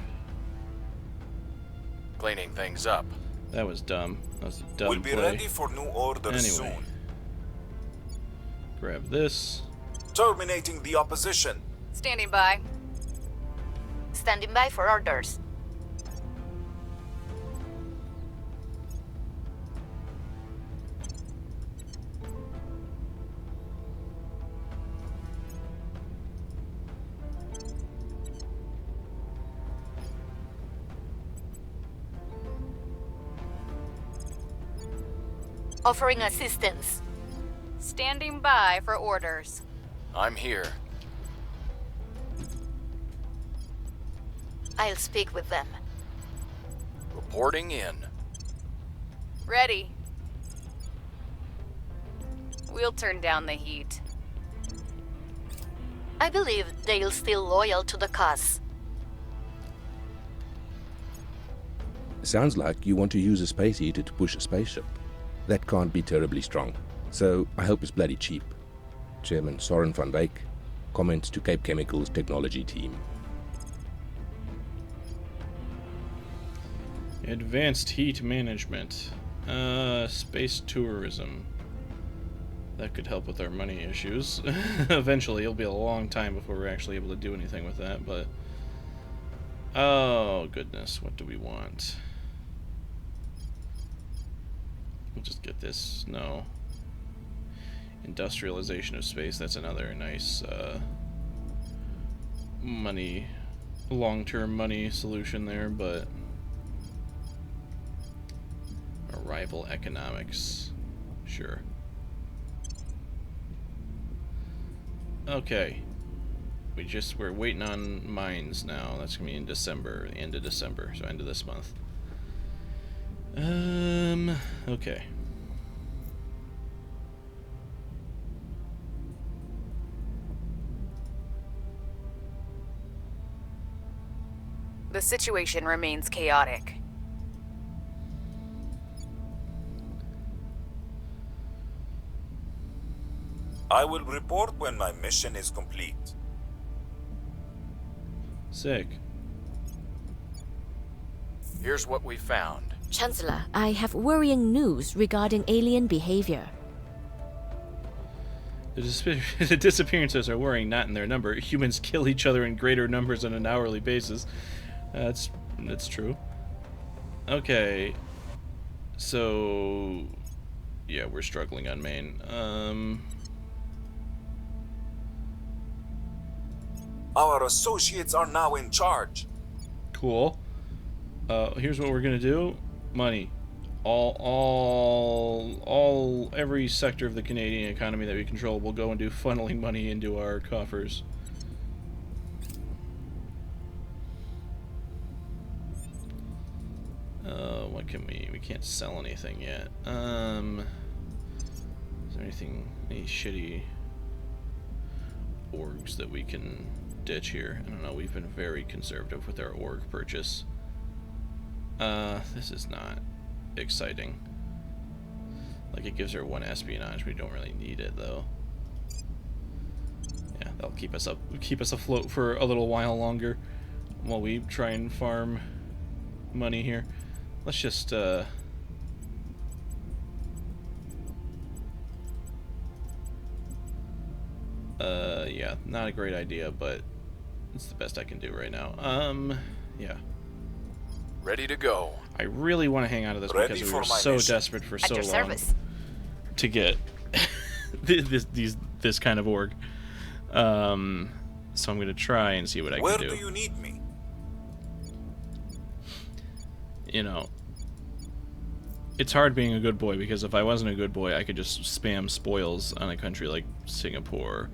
Cleaning things up. That was dumb. That was a dumb We'll be play. ready for new orders Anyway. soon. Grab this. Terminating the opposition. Standing by. Standing by for orders. Offering assistance. Standing by for orders. I'm here. I'll speak with them. Reporting in. Ready. We'll turn down the heat. I believe they'll still loyal to the cause. Sounds like you want to use a space heater to push a spaceship. That can't be terribly strong, so I hope it's bloody cheap. Chairman Soren van Wyk, comments to Cape Chemicals technology team. Advanced heat management. Space tourism. That could help with our money issues. Eventually, it'll be a long time before we're actually able to do anything with that, but... Oh, goodness. What do we want? We'll just get this. No. Industrialization of space. That's another nice, money... long-term money solution there, but... Arrival economics. Sure. Okay. We're waiting on mines now. That's gonna be in December, the end of December, so end of this month. Okay. The situation remains chaotic. I will report when my mission is complete. Sick. Here's what we found. Chancellor, I have worrying news regarding alien behavior. The disappearances are worrying not in their number. Humans kill each other in greater numbers on an hourly basis. That's true. Okay. So, yeah, we're struggling on main. Our associates are now in charge. Cool. Here's what we're gonna do. Money. Every sector of the Canadian economy that we control will go and do funneling money into our coffers. What can we can't sell anything yet. Is there any shitty orgs that we can ditch here? I don't know, we've been very conservative with our org purchase. This is not exciting. Like, it gives her 1 espionage, we don't really need it though. Yeah, that'll keep us afloat for a little while longer while we try and farm money here. Let's just yeah, not a great idea, but it's the best I can do right now. Yeah. Ready to go. I really want to hang on to this because we were so desperate for so long to get this kind of org. So I'm gonna try and see what I can do. Where do you need me? You know, it's hard being a good boy, because if I wasn't a good boy, I could just spam spoils on a country like Singapore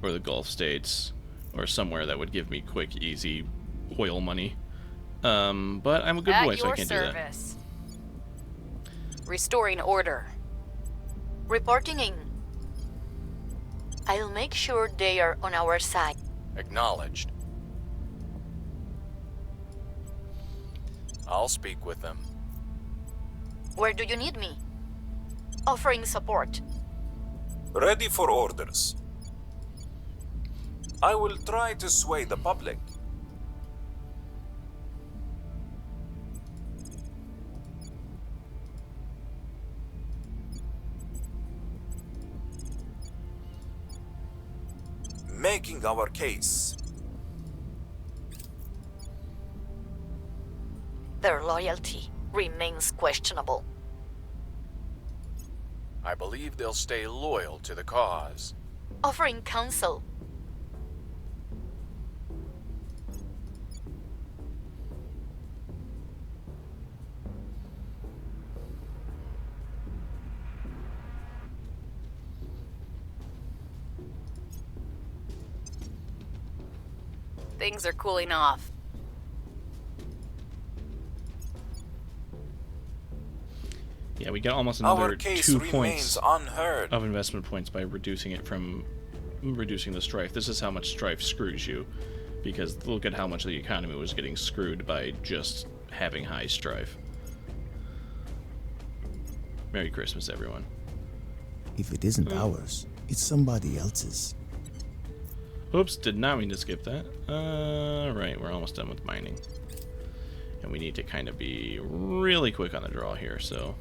or the Gulf states or somewhere that would give me quick, easy oil money. But I'm a good boy, so I can't do that. Restoring order. Reporting in. I'll make sure they are on our side. Acknowledged. I'll speak with them. Where do you need me? Offering support. Ready for orders. I will try to sway the public. Making our case. Their loyalty remains questionable. I believe they'll stay loyal to the cause. Offering counsel. Things are cooling off. Yeah, we got almost another 2 points unheard. of investment points by reducing the strife. This is how much strife screws you, because look at how much the economy was getting screwed by just having high strife. Merry Christmas, everyone. If it isn't ours, it's somebody else's. Oops, did not mean to skip that. Right, we're almost done with mining. And we need to kind of be really quick on the draw here, so...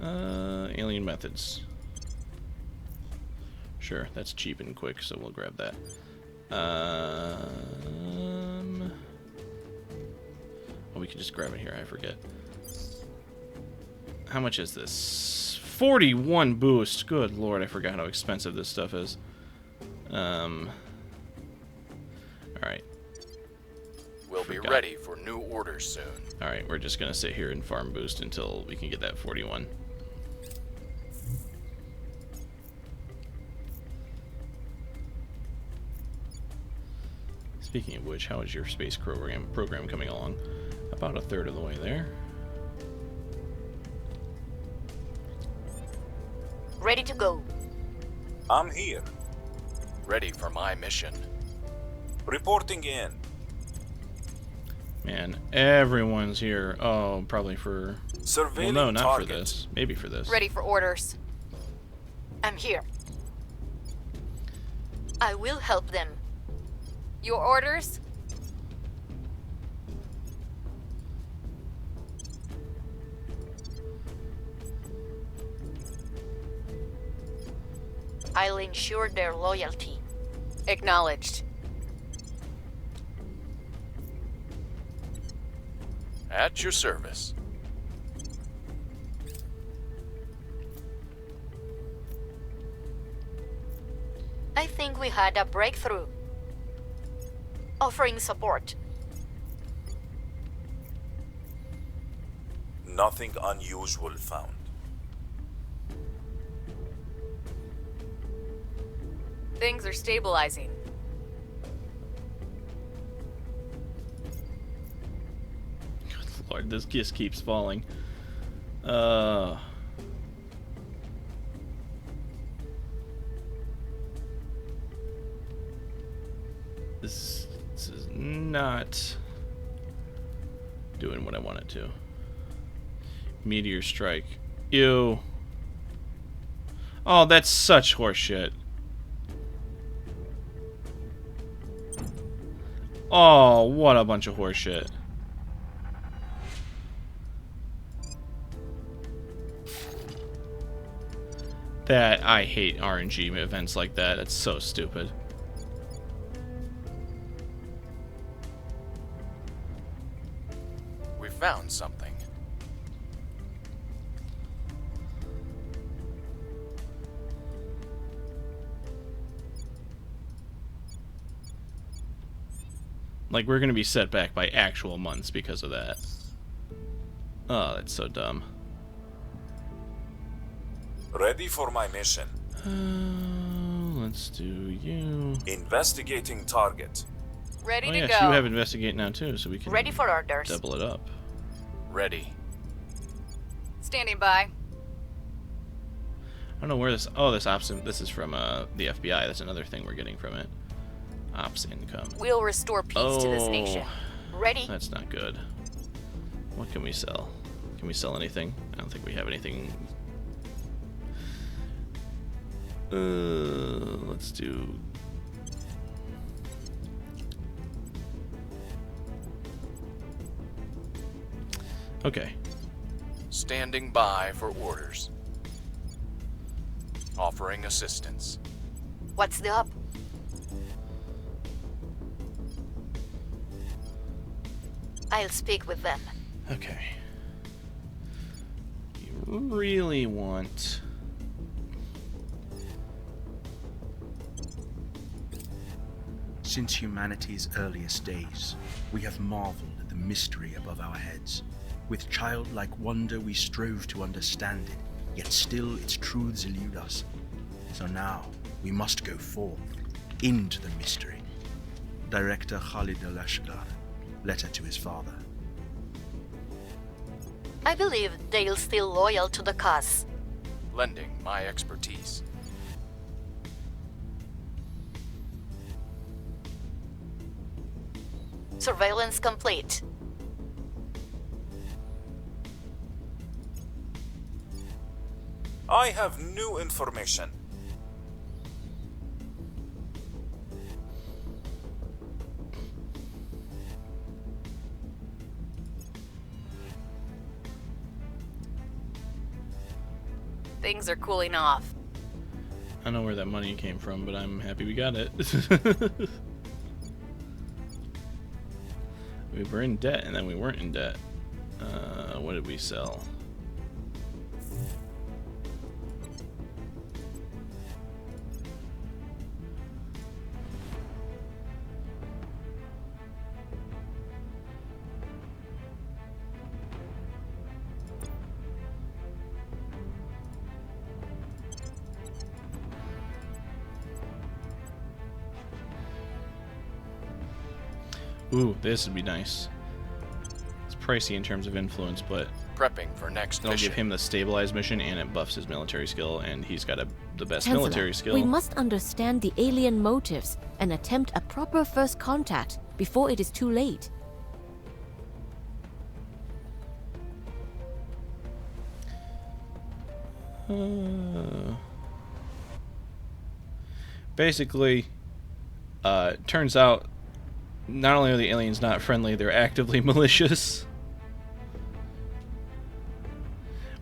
alien methods. Sure, that's cheap and quick, so we'll grab that. Oh, we can just grab it here, I forget. How much is this? 41 boost! Good lord, I forgot how expensive this stuff is. Alright. We'll be ready for new orders soon. Alright, we're just gonna sit here and farm boost until we can get that 41. Speaking of which, how is your space program coming along? About a third of the way there. Ready to go. I'm here. Ready for my mission. Reporting in. Man, everyone's here. Oh, probably for... Surveilling well, no, not target. for this. Maybe for this. Ready for orders. I'm here. I will help them. Your orders? I'll ensure their loyalty. Acknowledged. At your service. I think we had a breakthrough. Offering support. Nothing unusual found. Things are stabilizing. Good lord, this just keeps falling. This is not doing what I want it to. Meteor strike. Ew. Oh, that's such horseshit. Oh, what a bunch of horseshit. That, I hate RNG events like that. That's so stupid. We found something. Like, we're gonna be set back by actual months because of that. Oh, that's so dumb. Ready for my mission. Let's do you. Investigating target. Ready Oh to yes, go. you have investigate now too, so we can Ready for orders. double it up. Ready. Standing by. I don't know where this. Oh, this ops. This is from the FBI. That's another thing we're getting from it. Ops income. We'll restore peace to this nation. Ready? That's not good. What can we sell? Can we sell anything? I don't think we have anything. Let's do. Okay. Standing by for orders. Offering assistance. What's the up? I'll speak with them. Okay. You really want. Since humanity's earliest days, we have marveled at the mystery above our heads. With childlike wonder, we strove to understand it, yet still its truths elude us. So now, we must go forth, into the mystery. Director Khalid al-Ashgar, letter to his father. I believe they're still loyal to the cause. Lending my expertise. Surveillance complete. I have new information. Things are cooling off. I don't know where that money came from, but I'm happy we got it. We were in debt, and then we weren't in debt. What did we sell? Ooh, this would be nice. It's pricey in terms of influence, but Prepping for next it'll mission. give him the stabilized mission, and it buffs his military skill, and he's got the best Chancellor, military skill. we must understand the alien motives and attempt a proper first contact before it is too late. Basically, turns out not only are the aliens not friendly, they're actively malicious.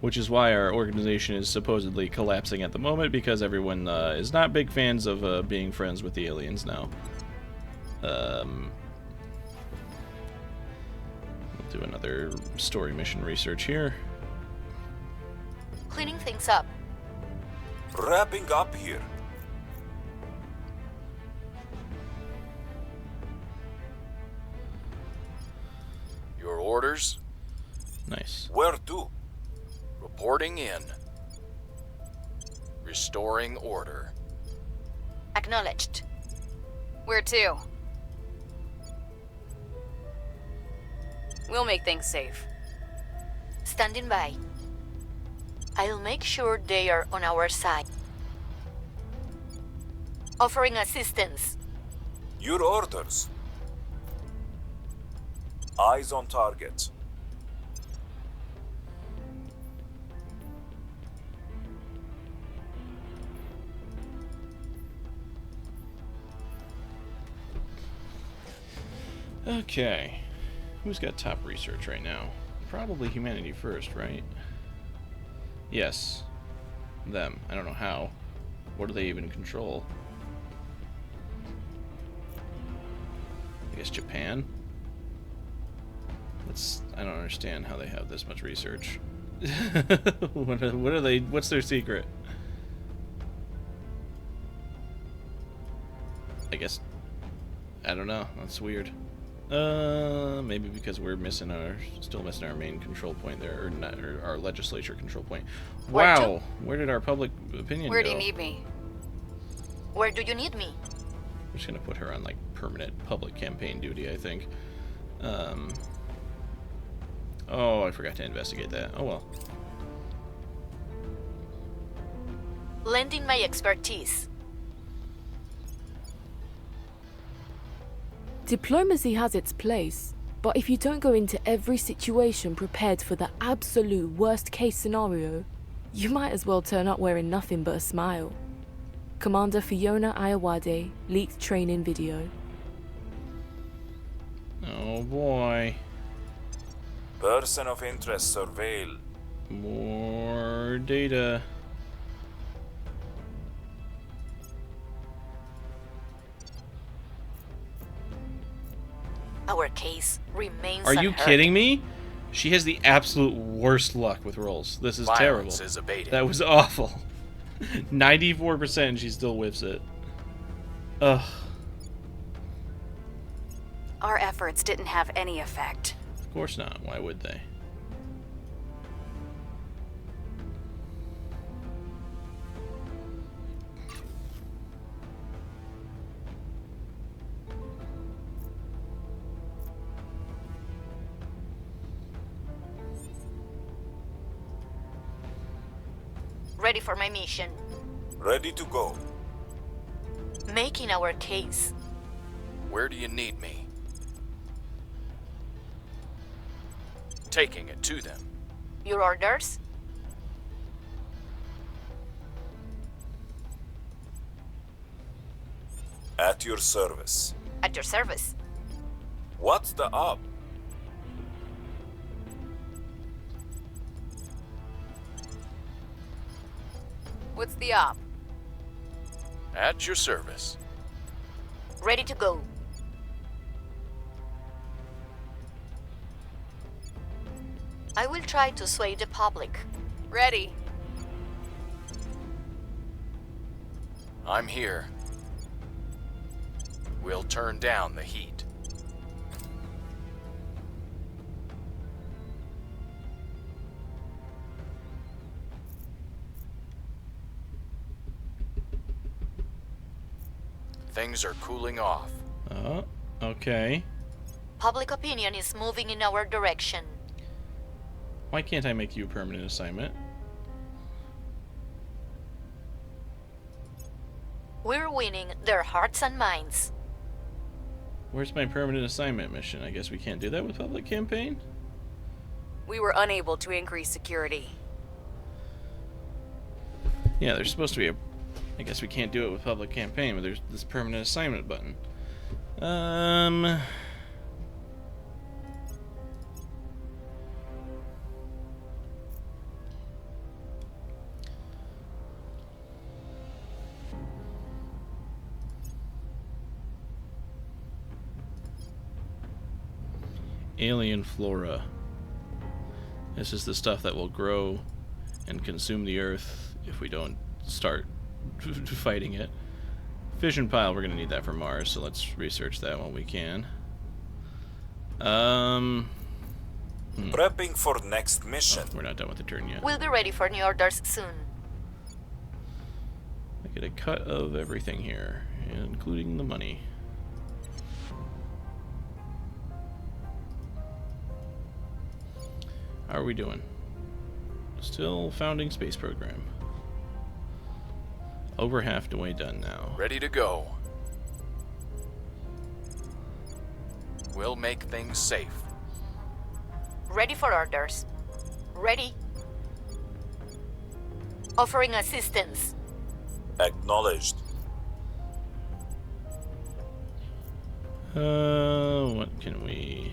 Which is why our organization is supposedly collapsing at the moment, because everyone is not big fans of being friends with the aliens now. We'll do another story mission research here. Cleaning things up. Wrapping up here. Your orders? Nice. Where to? Reporting in. Restoring order. Acknowledged. Where to? We'll make things safe. Standing by. I'll make sure they are on our side. Offering assistance. Your orders. Eyes on target. Okay. Who's got top research right now? Probably humanity first, right? Yes. Them. I don't know how. What do they even control? I guess Japan? I don't understand how they have this much research. What are they? What's their secret? I guess. I don't know. That's weird. Maybe because we're still missing our main control point there, or our legislature control point. Wow, where did our public opinion go? Where do you need me? Where do you need me? I'm just gonna put her on like permanent public campaign duty, I think. Oh, I forgot to investigate that. Oh well. Lending my expertise. Diplomacy has its place, but if you don't go into every situation prepared for the absolute worst case scenario, you might as well turn up wearing nothing but a smile. Commander Fiona Ayawade, leaked training video. Oh boy. Person of interest surveil. More data. Our case remains Are you unheard. kidding me? She has the absolute worst luck with rolls. This is terrible. Violence is abating. That was awful. 94% and she still whiffs it. Ugh. Our efforts didn't have any effect. Of course not. Why would they? Ready for my mission. Ready to go. Making our case. Where do you need me? Taking it to them. Your orders? At your service. At your service. What's the up? What's the op? At your service. Ready to go. I will try to sway the public. Ready. I'm here. We'll turn down the heat. Things are cooling off. Oh, okay. Public opinion is moving in our direction. Why can't I make you a permanent assignment? We're winning their hearts and minds. Where's my permanent assignment mission? I guess we can't do that with public campaign? We were unable to increase security. Yeah, there's supposed to be a... I guess we can't do it with public campaign, but there's this permanent assignment button. Alien flora. This is the stuff that will grow and consume the Earth if we don't start fighting it. Fission pile, we're going to need that for Mars, so let's research that when we can. Prepping for next mission. Oh, we're not done with the turn yet. We'll be ready for new orders soon. I get a cut of everything here, including the money. How are we doing? Still founding space program. Over half the way done now. Ready to go. We'll make things safe. Ready for orders. Ready. Offering assistance. Acknowledged. What can we...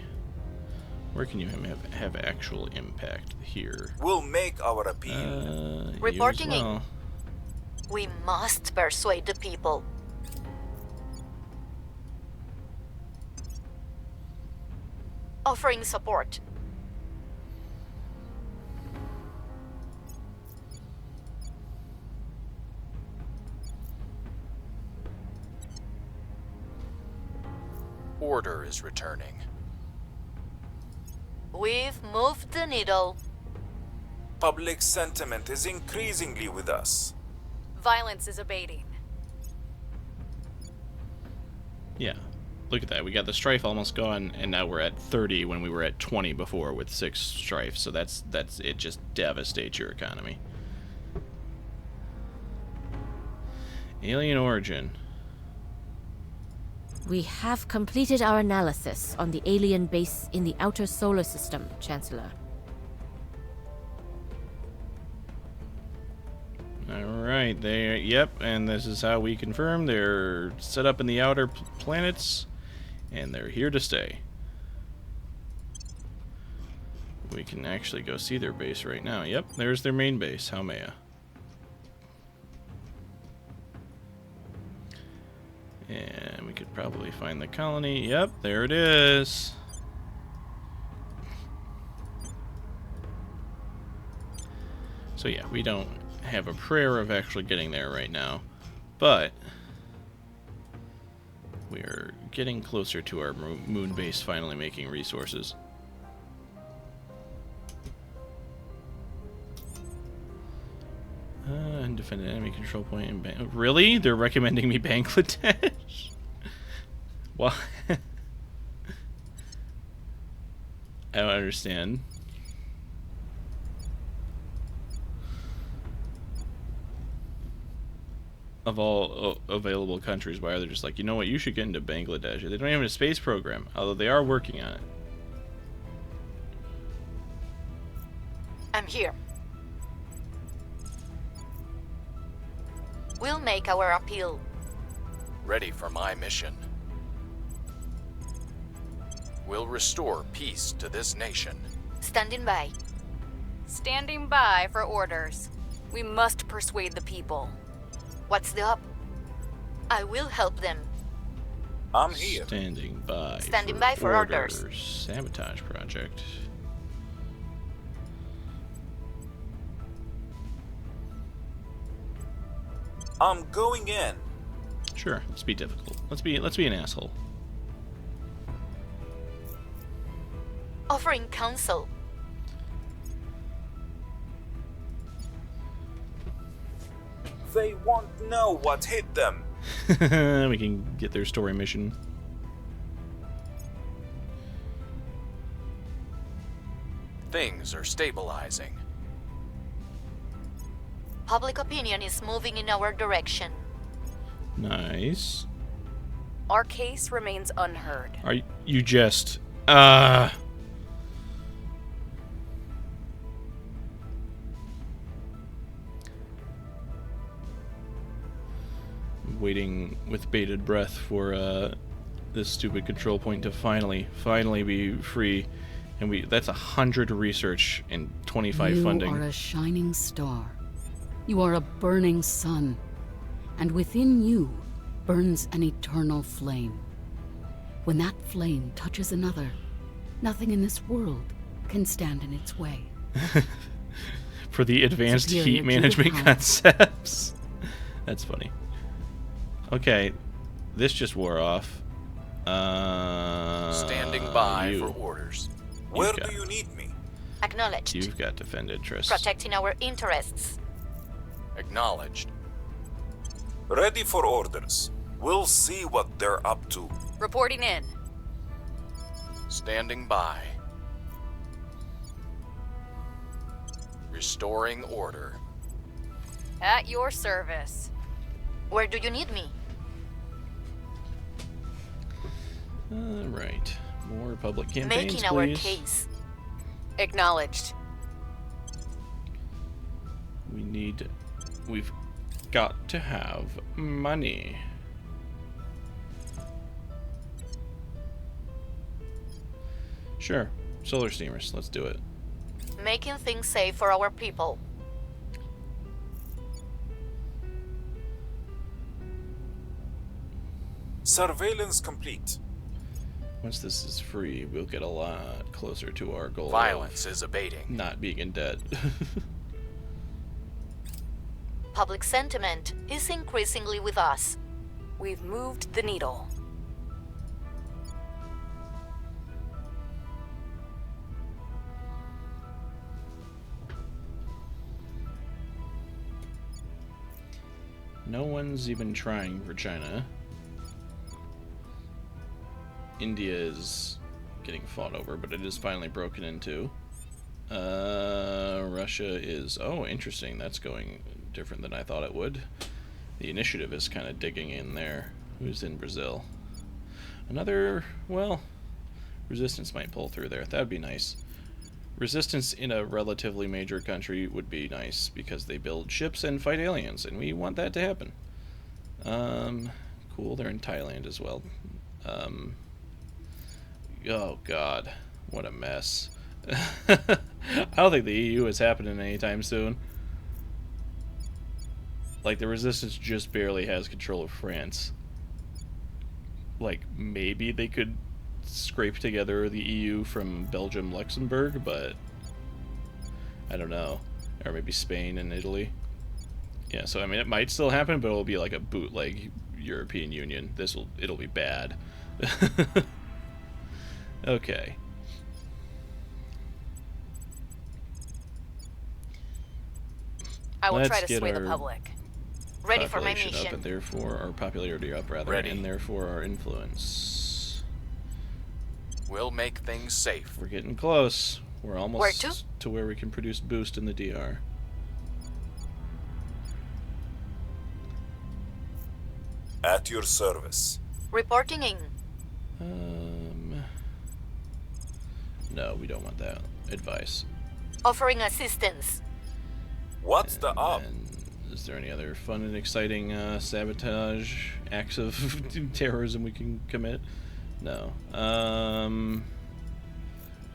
Where can you have actual impact here? We'll make our appeal. Reporting you as well. We must persuade the people. Offering support. Order is returning. We've moved the needle. Public sentiment is increasingly with us. Violence is abating. Yeah. Look at that. We got the strife almost gone, and now we're at 30 when we were at 20 before with 6 strife. So that's it. Just devastates your economy. Alien origin. We have completed our analysis on the alien base in the outer solar system, Chancellor. Alright, yep, and this is how we confirm they're set up in the outer planets, and they're here to stay. We can actually go see their base right now. Yep, there's their main base, Haumea. And we could probably find the colony. Yep, there it is. So yeah, we don't have a prayer of actually getting there right now, but we're getting closer to our moon base finally making resources. Undefended enemy control point in really? They're recommending me Bangladesh? Why? I don't understand. Of all available countries, why are they just like, you know what, you should get into Bangladesh? They don't even have a space program, although they are working on it. I'm here. We'll make our appeal. Ready for my mission. We'll restore peace to this nation. Standing by. Standing by for orders. We must persuade the people. What's the up? I will help them. I'm here. Standing by. Standing by for orders. Sabotage project. I'm going in. Sure, let's be difficult. Let's be an asshole. Offering counsel. They won't know what hit them. We can get their story mission. Things are stabilizing. Public opinion is moving in our direction. Nice. Our case remains unheard. Are you just waiting with bated breath for this stupid control point to finally be free, and that's 100 research and 25 funding. You are a shining star. You are a burning sun, and within you burns an eternal flame. When that flame touches another, nothing in this world can stand in its way. For the advanced Superior heat to the management power. concepts. That's funny. Okay, this just wore off. Standing by you. for orders. Where got- do you need me? Acknowledged. You've got defend interests. Protecting our interests. Acknowledged. Ready for orders. We'll see what they're up to. Reporting in. Standing by. Restoring order. At your service. Where do you need me? Alright. More public campaigns, Making our please. case. Acknowledged. We've got to have money. Sure. Solar steamers. Let's do it. Making things safe for our people. Surveillance complete. Once this is free, we'll get a lot closer to our goal Violence of is abating. not being in debt. Public sentiment is increasingly with us. We've moved the needle. No one's even trying for China. India is getting fought over, but it is finally broken into. Russia is... Oh, interesting. That's going different than I thought it would. The initiative is kind of digging in there. Who's in Brazil? Another... Well, resistance might pull through there. That would be nice. Resistance in a relatively major country would be nice, because they build ships and fight aliens, and we want that to happen. Cool, they're in Thailand as well. Oh god, what a mess. I don't think the EU is happening anytime soon. Like, the resistance just barely has control of France. Like, maybe they could scrape together the EU from Belgium, Luxembourg, but I don't know. Or maybe Spain and Italy. Yeah, so I mean, it might still happen, but it'll be like a bootleg European Union. It'll be bad. Okay. I will Let's try to get sway the our public. Ready for my population up, mission. and therefore our popularity up, rather, Ready. and therefore our influence. We'll make things safe. We're getting close. We're almost Where to? where we can produce boost in the DR. At your service. Reporting in. No, we don't want that advice. Offering assistance. What's the up? And is there any other fun and exciting sabotage acts of terrorism we can commit? No.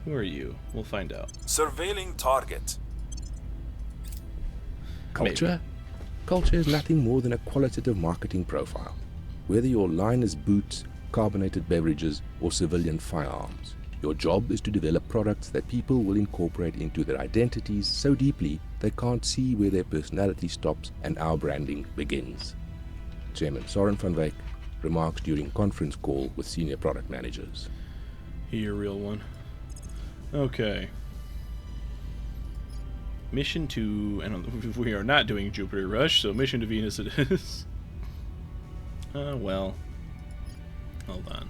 Who are you? We'll find out. Surveilling target. Culture? Culture is nothing more than a qualitative marketing profile. Whether your line is boots, carbonated beverages, or civilian firearms, your job is to develop products that people will incorporate into their identities so deeply they can't see where their personality stops and our branding begins. Chairman Soren van Wyk remarks during conference call with senior product managers. He a real one. Okay. Mission to... I don't know, we are not doing Jupiter Rush, so mission to Venus it is. Well. Hold on.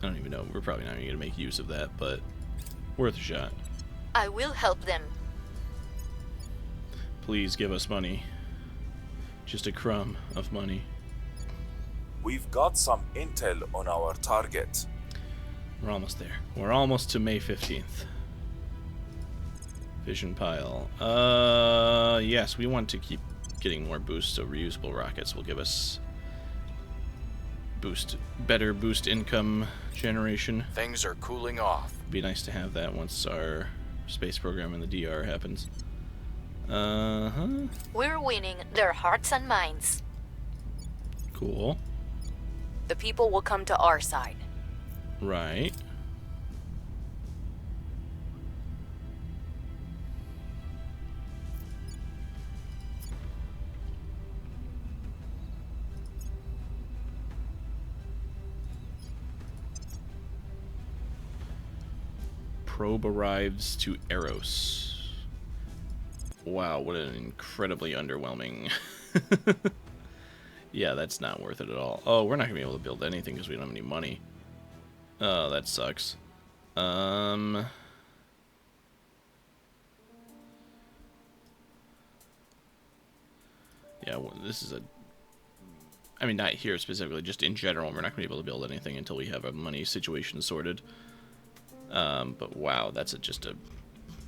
I don't even know. We're probably not going to make use of that, but worth a shot. I will help them. Please give us money. Just a crumb of money. We've got some intel on our target. We're almost there. We're almost to May 15th. Vision pile. Yes, we want to keep getting more boosts, so reusable rockets will give us better boost income generation. Things are cooling off. Be nice to have that once our space program in the DR happens. We're winning their hearts and minds. Cool. the people will come to our side. Right. Probe arrives to Eros. Wow, what an incredibly underwhelming. Yeah, that's not worth it at all. Oh, we're not gonna be able to build anything because we don't have any money. Oh, that sucks. Yeah, well, this is a... I mean, not here specifically, just in general, we're not gonna be able to build anything until we have our money situation sorted. But wow, that's just a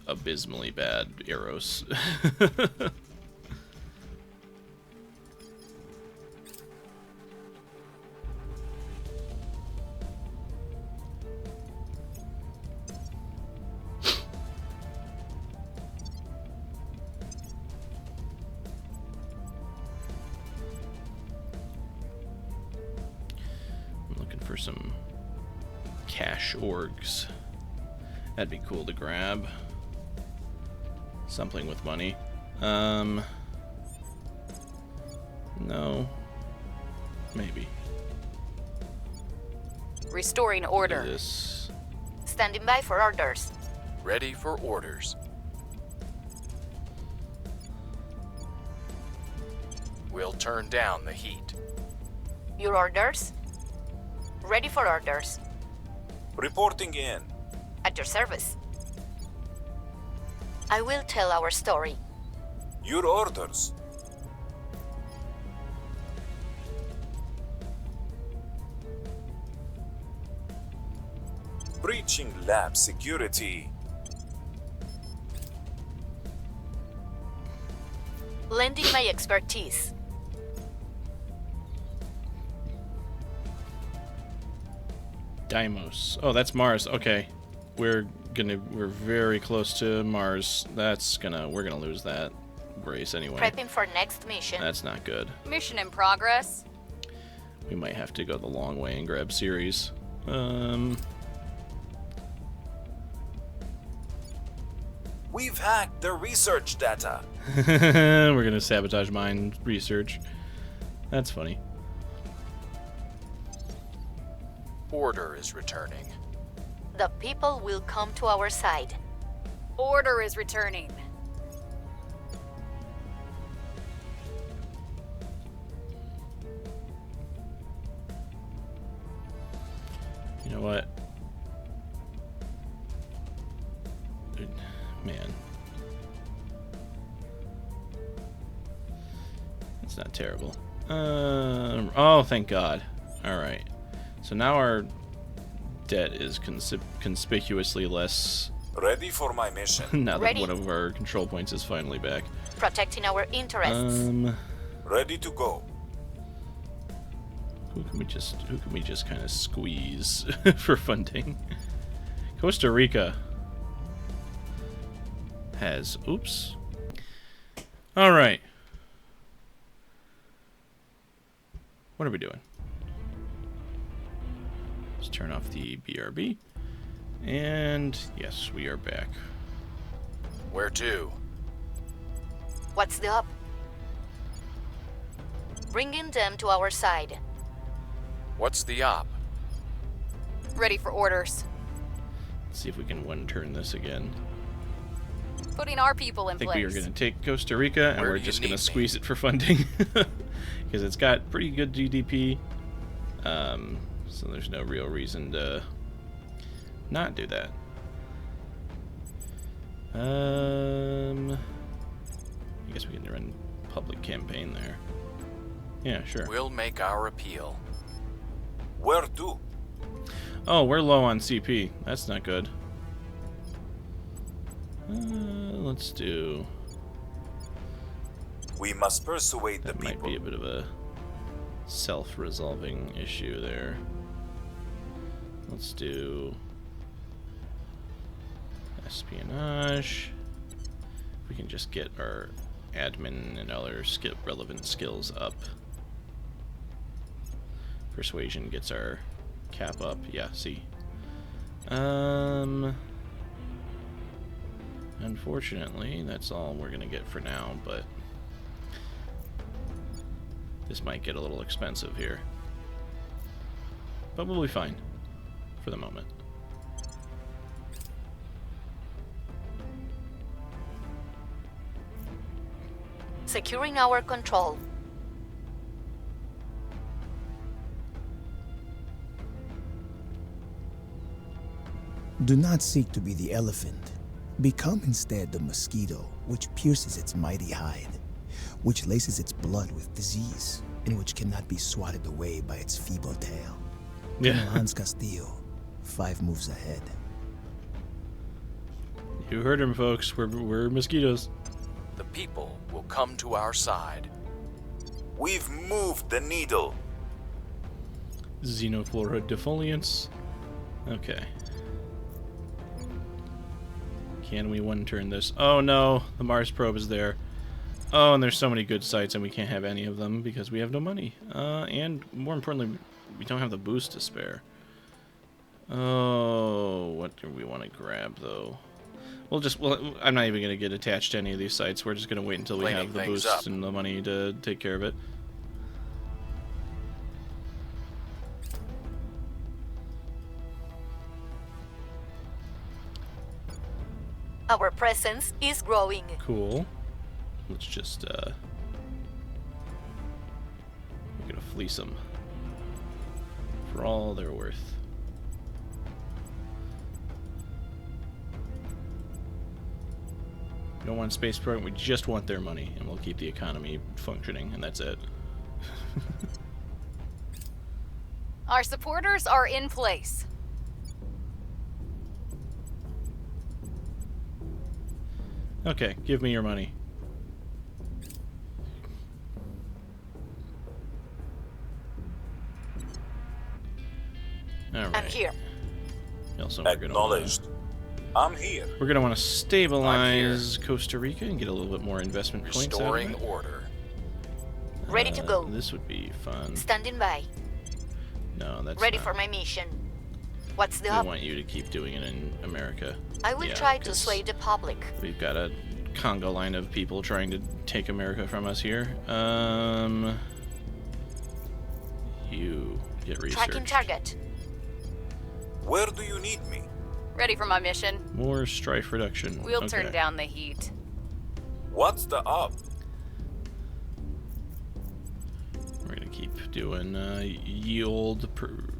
abysmally bad Eros. I'm looking for some cash orgs. That'd be cool to grab. Something with money. No. Maybe. Restoring order. This. Standing by for orders. Ready for orders. We'll turn down the heat. Your orders? Ready for orders. Reporting in. At your service. I will tell our story. Your orders. Breaching lab security. Lending my expertise. Deimos. Oh, that's Mars. Okay. We're very close to Mars. We're gonna lose that race anyway. Prepping for next mission. That's not good. Mission in progress. We might have to go the long way and grab Ceres. We've hacked their research data. We're gonna sabotage mine research. That's funny. Order is returning. The people will come to our side. Order is returning. You know what? Dude, man. That's not terrible. Oh, thank God. Alright. So now our debt is conspicuously less. Ready for my mission. Now that Ready. one of our control points is finally back. Protecting our interests. Ready to go. Who can we just kind of squeeze for funding? Costa Rica has. Oops. All right. What are we doing? Let's turn off the BRB. And yes, we are back. Where to? What's the up? Bringing them to our side. What's the op? Ready for orders. Let's see if we can one-turn this again. Putting our people in I think place. we are going to take Costa Rica, and Where we're do you just going to need me? squeeze it for funding. Because it's got pretty good GDP. So there's no real reason to not do that. I guess we can run public campaign there. Yeah, sure. We'll make our appeal. Where to? Oh, we're low on CP. That's not good. Let's do... We must persuade the That might be a people. bit of a self-resolving issue there. Let's do espionage. We can just get our admin and other relevant skills up. Persuasion gets our cap up. Yeah, see. Unfortunately, that's all we're gonna get for now, but this might get a little expensive here. But we'll be fine for the moment. Securing our control. Do not seek to be the elephant. Become instead the mosquito, which pierces its mighty hide, which laces its blood with disease, and which cannot be swatted away by its feeble tail. Yeah. Hans Castillo, 5 moves ahead. You heard him, folks. We're mosquitoes. The people will come to our side. We've moved the needle. Xenoflora defoliants. Okay. Can we one-turn this? Oh no, the Mars probe is there. Oh, and there's so many good sites, and we can't have any of them because we have no money. And more importantly, we don't have the boost to spare. Oh, what do we want to grab though? Well, I'm not even going to get attached to any of these sites. We're just going to wait until we Cleaning have the things boost up. and the money to take care of it. Our presence is growing. Cool. Let's just, we're gonna fleece them for all they're worth. We don't want space program, we just want their money, and we'll keep the economy functioning, and that's it. Our supporters are in place. Okay, give me your money. All right. I'm here. Also, Acknowledged. I'm here. We're gonna want to stabilize Costa Rica and get a little bit more investment points out of Restoring it. order. Ready to go. This would be fun. Standing by. No, that's Ready not. for my mission. What's the We up? want you to keep doing it in America. I will Yeah, try to 'cause sway the public. We've got a Congo line of people trying to take America from us here. You get Tracking research. target. Where do you need me? Ready for my mission. More strife reduction. We'll Okay. turn down the heat. What's the up? We're gonna keep doing ye old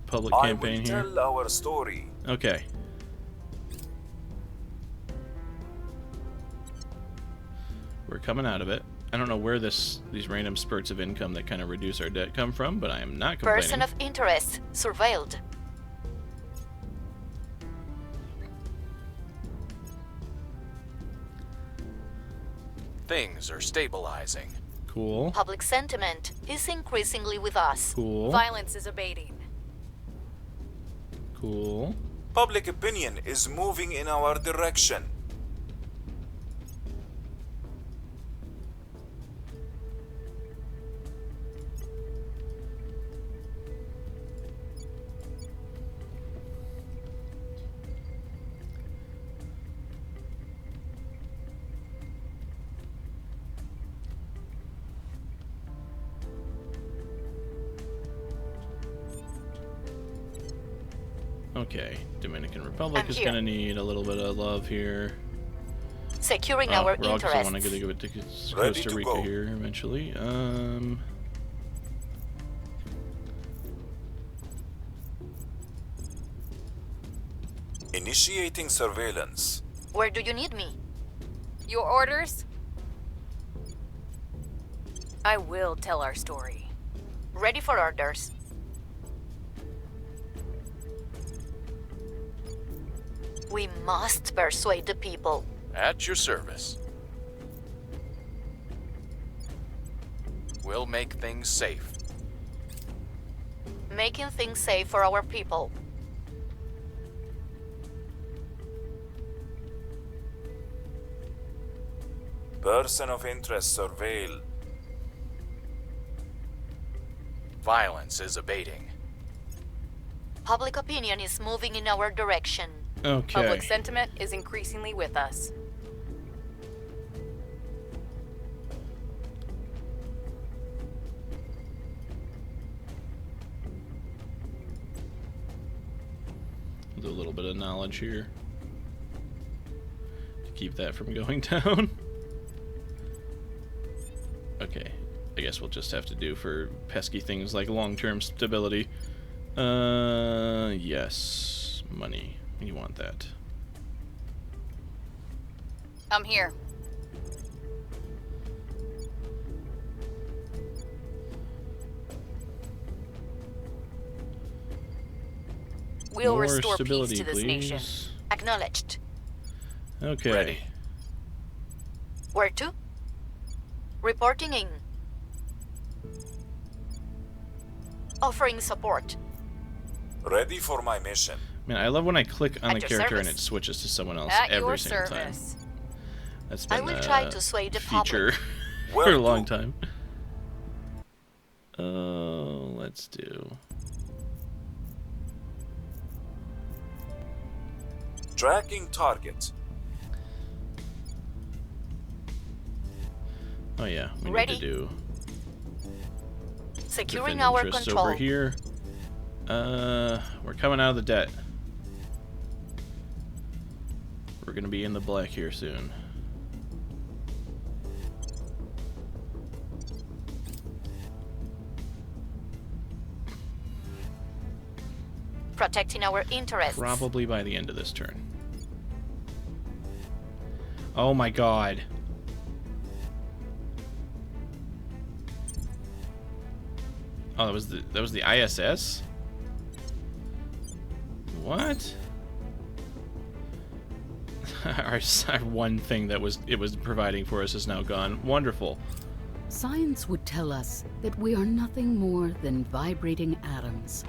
public I campaign will here. tell our story. Okay. We're coming out of it. I don't know where these random spurts of income that kind of reduce our debt come from, but I am not complaining. Person of interest surveilled. Things are stabilizing. Cool. Public sentiment is increasingly with us. Cool. Violence is abating. Cool. Public opinion is moving in our direction. Okay. Dominican Republic I'm is here. gonna need a little bit of love here. Securing our we're also want to interests. give it to Ready Costa to Rica go. here eventually. Initiating surveillance. Where do you need me? Your orders? I will tell our story. Ready for orders. We must persuade the people. At your service. We'll make things safe. Making things safe for our people. Person of interest surveilled. Violence is abating. Public opinion is moving in our direction. Okay. Public sentiment is increasingly with us. Do a little bit of knowledge here to keep that from going down. Okay, I guess we'll just have to do for pesky things like long-term stability. Yes, money. You want that. I'm here. We'll More restore peace stability, to this please. nation. Acknowledged. Okay. Ready. Where to? Reporting in. Offering support. Ready for my mission. Man, I love when I click on At a your character and service. it switches to someone else At every your single service. time. That's I been will a try to sway the feature public. for a Where long to? time. Let's do. Tracking target. Oh yeah, we Ready? need to do Securing defend our interests control. over here. We're coming out of the debt. We're gonna be in the black here soon. Protecting our interests. Probably by the end of this turn. Oh my god. Oh, that was the ISS? What? our one thing that it was providing for us is now gone. Wonderful. Science would tell us that we are nothing more than vibrating atoms.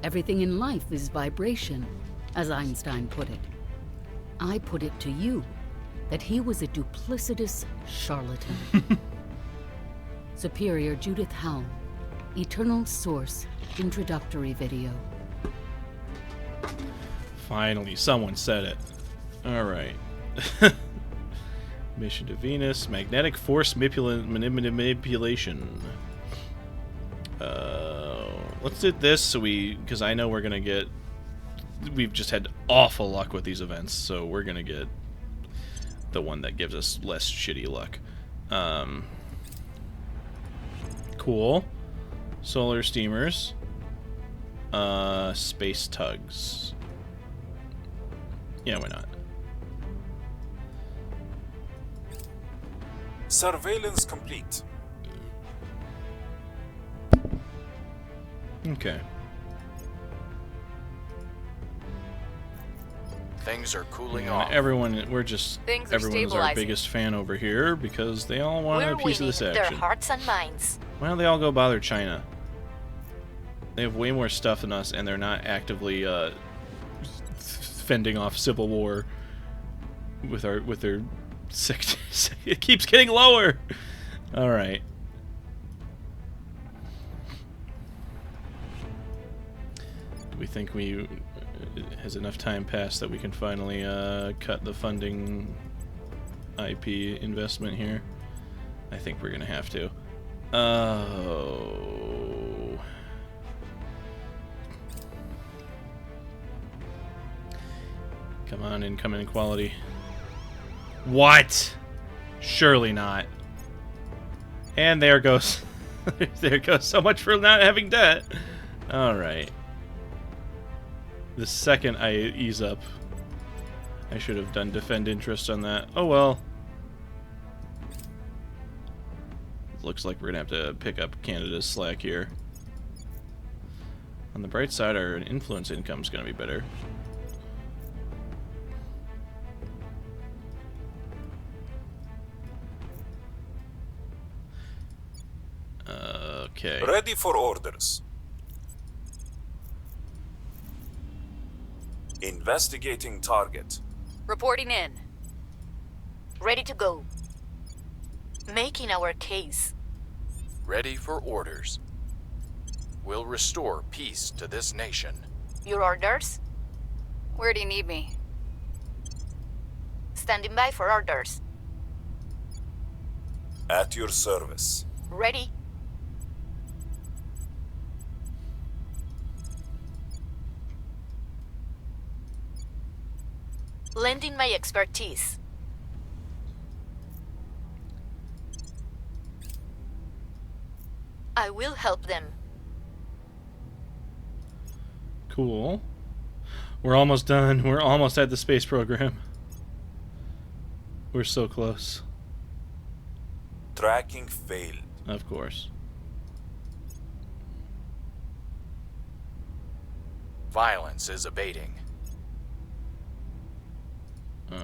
Everything in life is vibration, as Einstein put it. I put it to you that he was a duplicitous charlatan. Superior Judith Helm, Eternal Source, introductory video. Finally, someone said it. Alright. Mission to Venus. Magnetic force manipulation. Let's do this because I know we're gonna get. We've just had awful luck with these events, so we're gonna get the one that gives us less shitty luck. Cool. Solar steamers. Space tugs. Yeah, why not? Surveillance complete. Okay. Things are cooling Yeah, off. everyone's Things are our stabilizing. biggest fan over here because they all want We're a piece of winning this their action. hearts and minds. Why don't they all go bother China? They have way more stuff than us, and they're not actively fending off civil war with their sect. It keeps getting lower. All right. Do we think has enough time passed that we can finally cut the funding IP investment here? I think we're gonna have to. Oh. Come on, income inequality. What? Surely not. And there goes. There goes so much for not having debt. Alright. The second I ease up, I should have done defend interest on that. Oh well. Looks like we're gonna have to pick up Canada's slack here. On the bright side, our influence income is gonna be better. Okay. Ready for orders. Investigating target. Reporting in. Ready to go. Making our case. Ready for orders. will restore peace to this nation. Your orders? Where do you need me? Standing by for orders. At your service. Ready? Lending my expertise. I will help them. Cool. We're almost done. We're almost at the space program. We're so close. Tracking failed. Of course. Violence is abating.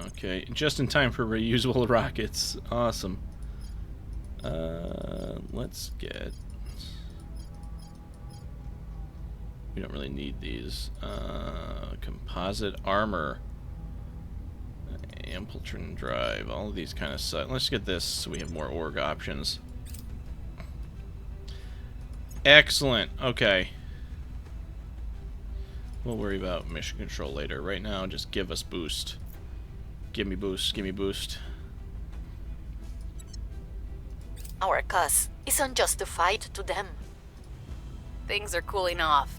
Okay, just in time for reusable rockets. Awesome. Let's get... We don't really need these. Composite armor. Ampletron drive. All of these kind of suck. Let's get this so we have more org options. Excellent. Okay. We'll worry about mission control later. Right now, just give us boost. Give me boost. Give me boost. Our cause is unjustified to them. Things are cooling off.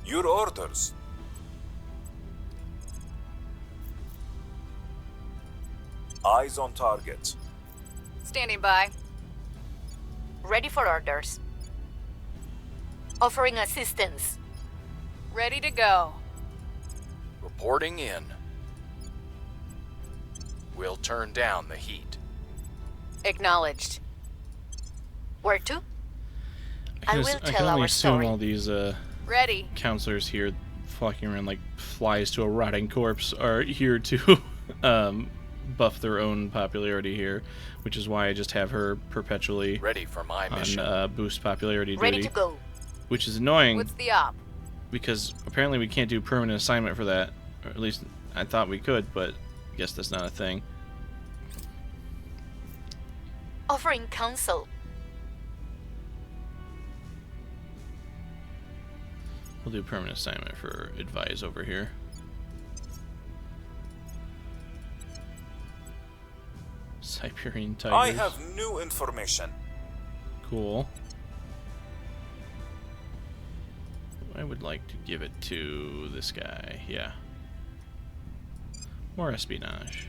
Your orders. Eyes on target. Standing by. Ready for orders. Offering assistance. Ready to go. Reporting in. We'll turn down the heat. Acknowledged. Where to? I will I tell can only our assume story. all these Ready. counselors here flocking around like flies to a rotting corpse are here to buff their own popularity here, which is why I just have her perpetually Ready for my mission. on boost popularity Ready duty, to go. which is annoying What's the op? because apparently we can't do permanent assignment for that, or at least I thought we could, but I guess that's not a thing. Offering counsel. We'll do permanent assignment for advise over here. Siberian tigers. I have new information. Cool. I would like to give it to this guy. Yeah. More espionage.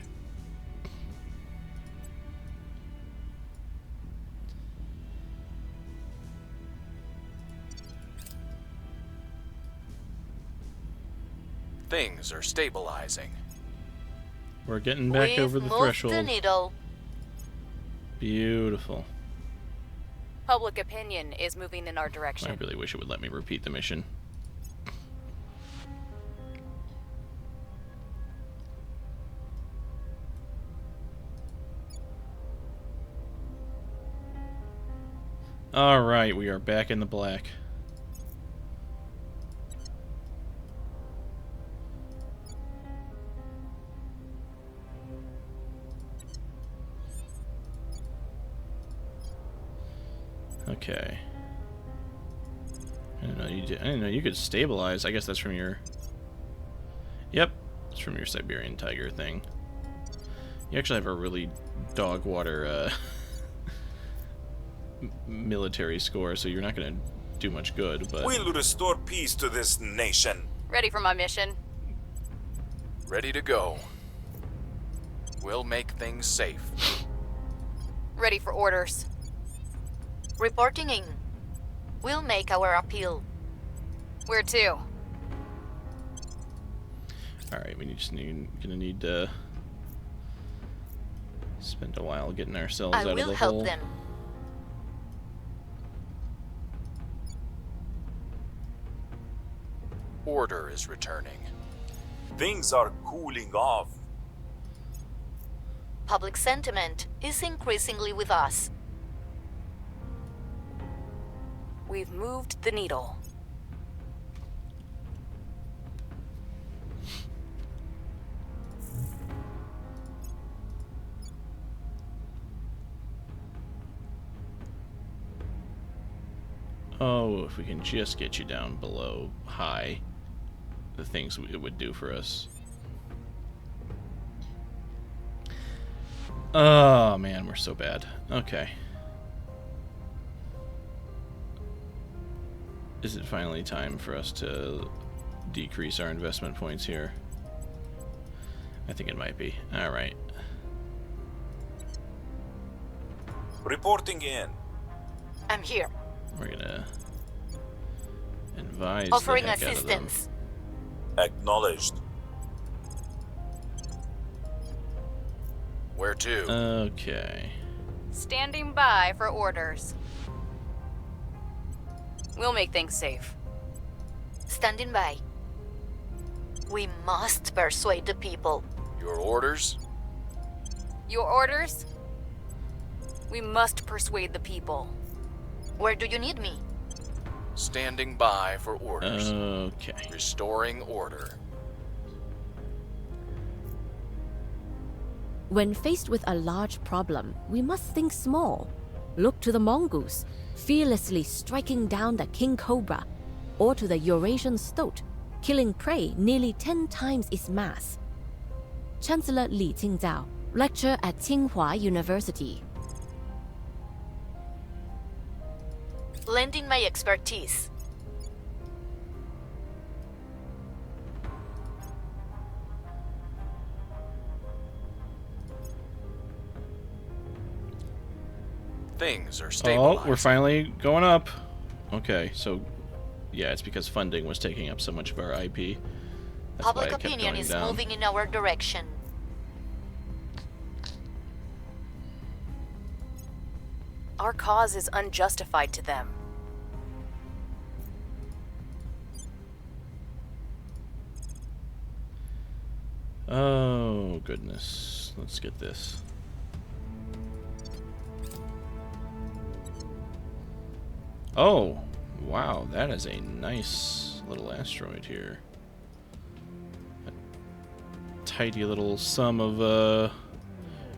Things are stabilizing. We're getting back We've over the moved threshold. the needle. Beautiful. Public opinion is moving in our I direction. really wish it would let me repeat the mission. Alright, we are back in the black. Okay. I didn't know you did. I didn't know you could stabilize. I guess that's from your... Yep, it's from your Siberian tiger thing. You actually have a really dog water military score, so you're not going to do much good, but... We'll restore peace to this nation. Ready for my mission. Ready to go. We'll make things safe. Ready for orders. Reporting in. We'll make our appeal. Where to? Alright, we gonna need to spend a while getting ourselves I out of will the help hole. them. Order is returning. Things are cooling off. Public sentiment is increasingly with us. We've moved the needle. Oh, if we can just get you down below high, the things it would do for us. Oh man, we're so bad. Okay. Is it finally time for us to decrease our investment points here? I think it might be. Alright. Reporting in. I'm here. We're gonna advise Offering the heck assistance. Acknowledged. Where to? Okay. Standing by for orders. We'll make things safe. Standing by. We must persuade the people. Your orders? Your orders? We must persuade the people. Where do you need me? Standing by for orders. Okay. Restoring order. When faced with a large problem, we must think small. Look to the mongoose, fearlessly striking down the king cobra, or to the Eurasian stoat, killing prey nearly 10 times its mass. Chancellor Li Qingzhao, lecturer at Tsinghua University. Lending my expertise. Things are stabilizing. Oh, we're finally going up. Okay, so yeah, it's because funding was taking up so much of our IP. That's Public why it kept opinion going is down. moving in our direction. Our cause is unjustified to them. Oh, goodness. Let's get this. Oh, wow, that is a nice little asteroid here. A tidy little sum of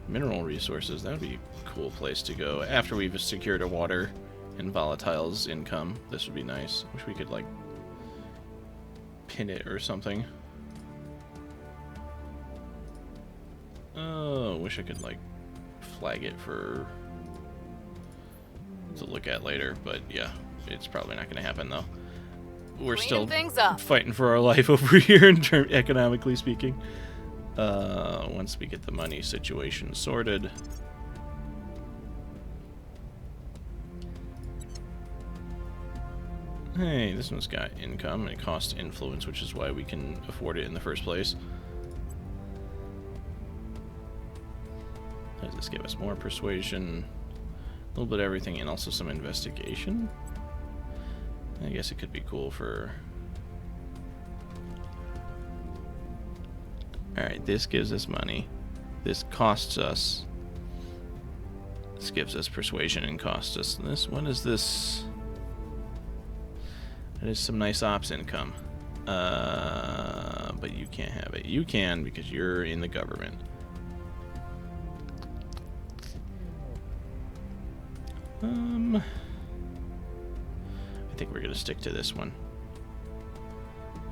mineral resources. That would be a cool place to go. After we've secured a water and volatiles income, this would be nice. Wish we could, like, pin it or something. Oh, wish I could, like, flag it for to look at later, but yeah, it's probably not going to happen though. We're Cleaning still things up. fighting for our life over here in economically speaking. Once we get the money situation sorted. Hey, this one's got income and it costs influence, which is why we can afford it in the first place. Does this give us more persuasion? A little bit of everything, and also some investigation. I guess it could be cool for... Alright, this gives us money. This costs us. This gives us persuasion and costs us this. What is this? That is some nice ops income. But you can't have it. You can because you're in the government. I think we're gonna stick to this one.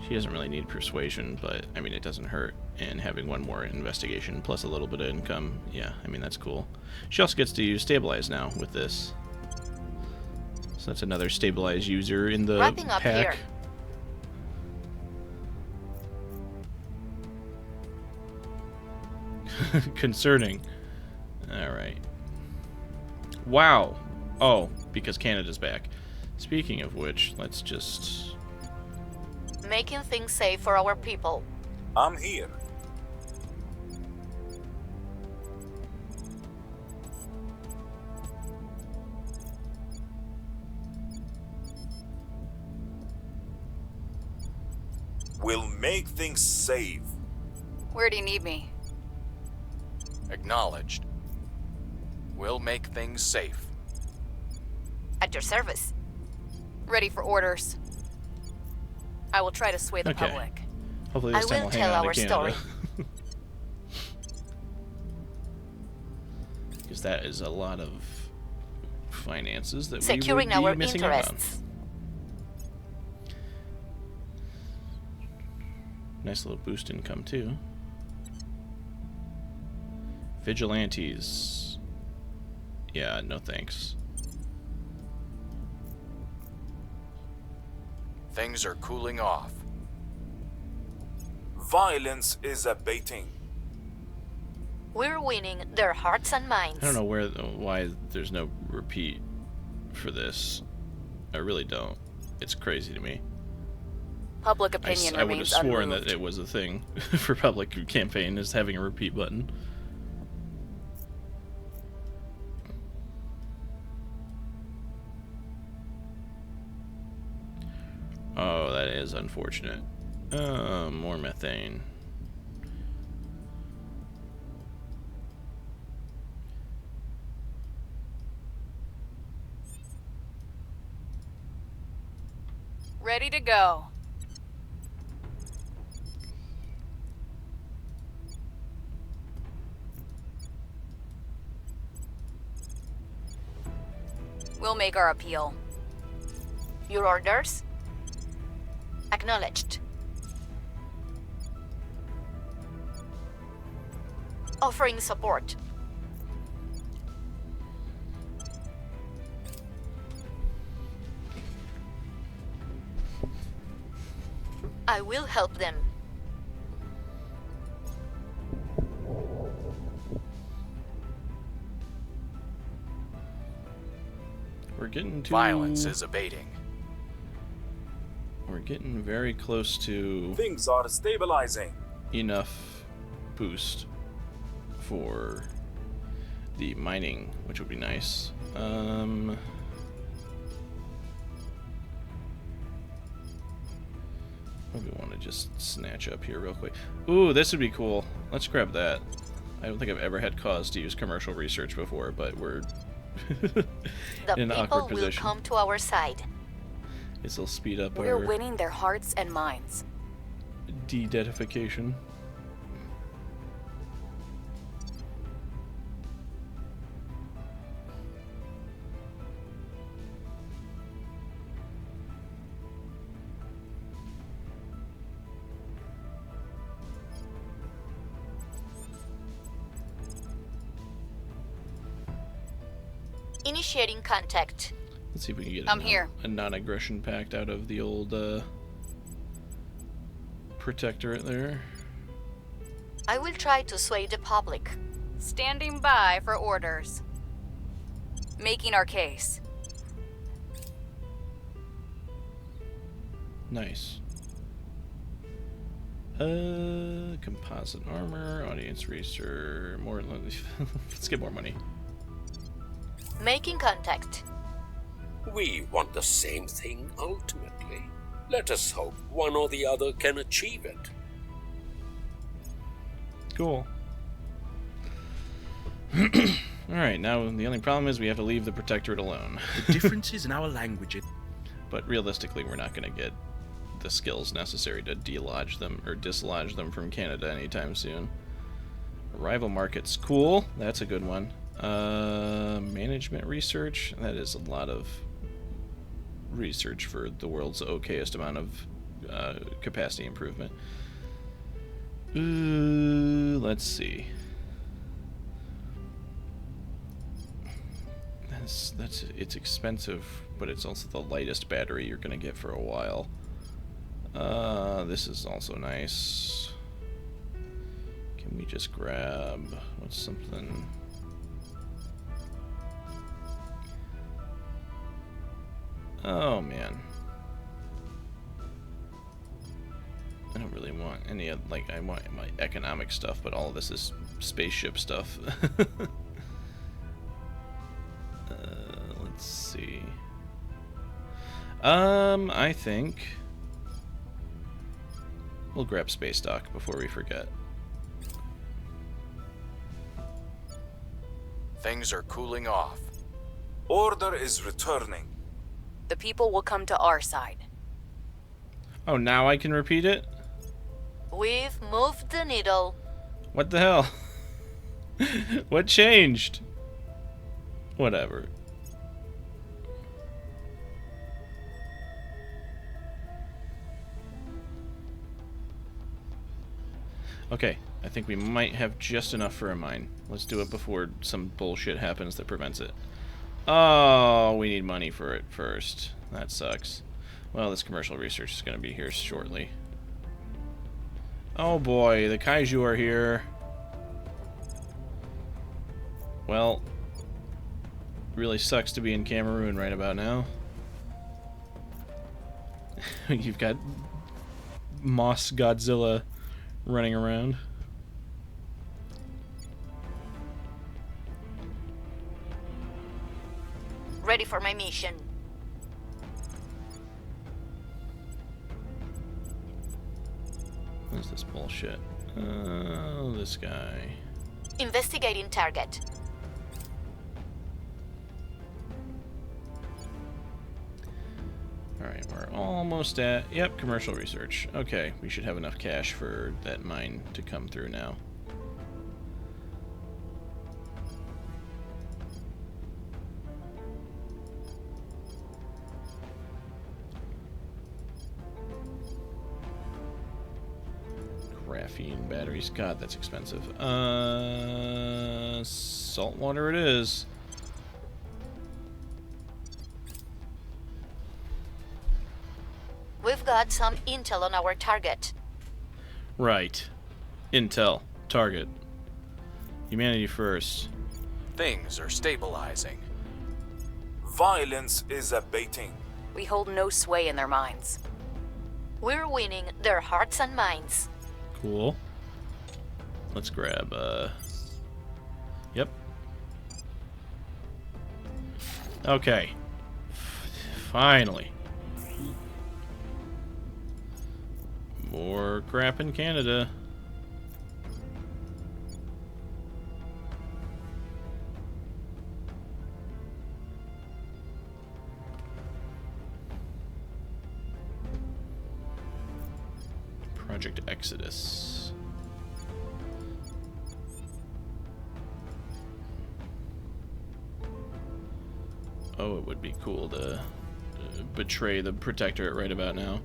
She doesn't really need persuasion, but I mean it doesn't hurt. And having one more investigation plus a little bit of income, yeah, I mean that's cool. She also gets to use stabilize now with this, so that's another stabilize user in the Wrapping up pack. Here. Concerning. All right. Wow. Oh, because Canada's back. Speaking of which, let's just... Making things safe for our people. I'm here. We'll make things safe. Where do you need me? Acknowledged. We'll make things safe. At your service. Ready for orders. I will try to sway the Okay. public. Hopefully this I time will we'll hang tell on our to Canada. story. Because that is a lot of finances that Securing we would be our missing out on. interests. Nice little boost income too. Vigilantes. Yeah, no thanks. Things are cooling off. Violence is abating. We're winning their hearts and minds. I don't know why there's no repeat for this. I really don't. It's crazy to me. Public opinion I would have remains sworn unmoved. that it was a thing for public campaign, is having a repeat button. Oh, that is unfortunate. More methane. Ready to go. We'll make our appeal. Your orders? Acknowledged. Offering support. I will help them. We're getting to... Violence is abating. We're getting very close to Things are stabilizing. enough boost for the mining, which would be nice. What do we want to just snatch up here real quick? Ooh, this would be cool. Let's grab that. I don't think I've ever had cause to use commercial research before, but we're The in an awkward people will position. come to our side. This will speed up We're our winning their hearts and minds. de-detification. Initiating contact. Let's see if we can get I'm here. a non-aggression pact out of the old protectorate there. I will try to sway the public. Standing by for orders. Making our case. Nice. Composite armor, audience research, more. Let's get more money. Making contact. We want the same thing ultimately. Let us hope one or the other can achieve it. Cool. Alright, now the only problem is we have to leave the protectorate alone. The differences in our languages. But realistically, we're not going to get the skills necessary to delodge them or dislodge them from Canada anytime soon. Arrival markets, cool. That's a good one. Management research, that is a lot of research for the world's okayest amount of capacity improvement. Let's see. It's expensive, but it's also the lightest battery you're gonna get for a while. This is also nice. Can we just grab what's something? Oh man, I don't really want any of, like, I want my economic stuff, but all of this is spaceship stuff. Let's see. I think we'll grab space dock before we forget. Things are cooling off. Order is returning. The people will come to our side. Oh, now I can repeat it? We've moved the needle. What the hell? What changed? Whatever. Okay, I think we might have just enough for a mine. Let's do it before some bullshit happens that prevents it. Oh, we need money for it first. That sucks. Well, this commercial research is going to be here shortly. Oh boy, the kaiju are here. Well, really sucks to be in Cameroon right about now. You've got Moss Godzilla running around. Ready for my mission. What's this bullshit? Oh, this guy. Investigating target. Alright, we're almost at... Yep, commercial research. Okay, we should have enough cash for that mine to come through now. Graphene batteries. God, that's expensive. Saltwater it is. We've got some intel on our target. Right. Intel. Target. Humanity first. Things are stabilizing. Violence is abating. We hold no sway in their minds. We're winning their hearts and minds. Cool. Let's grab, Yep. Okay. Finally. More crap in Canada. Project Exodus. Oh, it would be cool to betray the Protectorate right about now.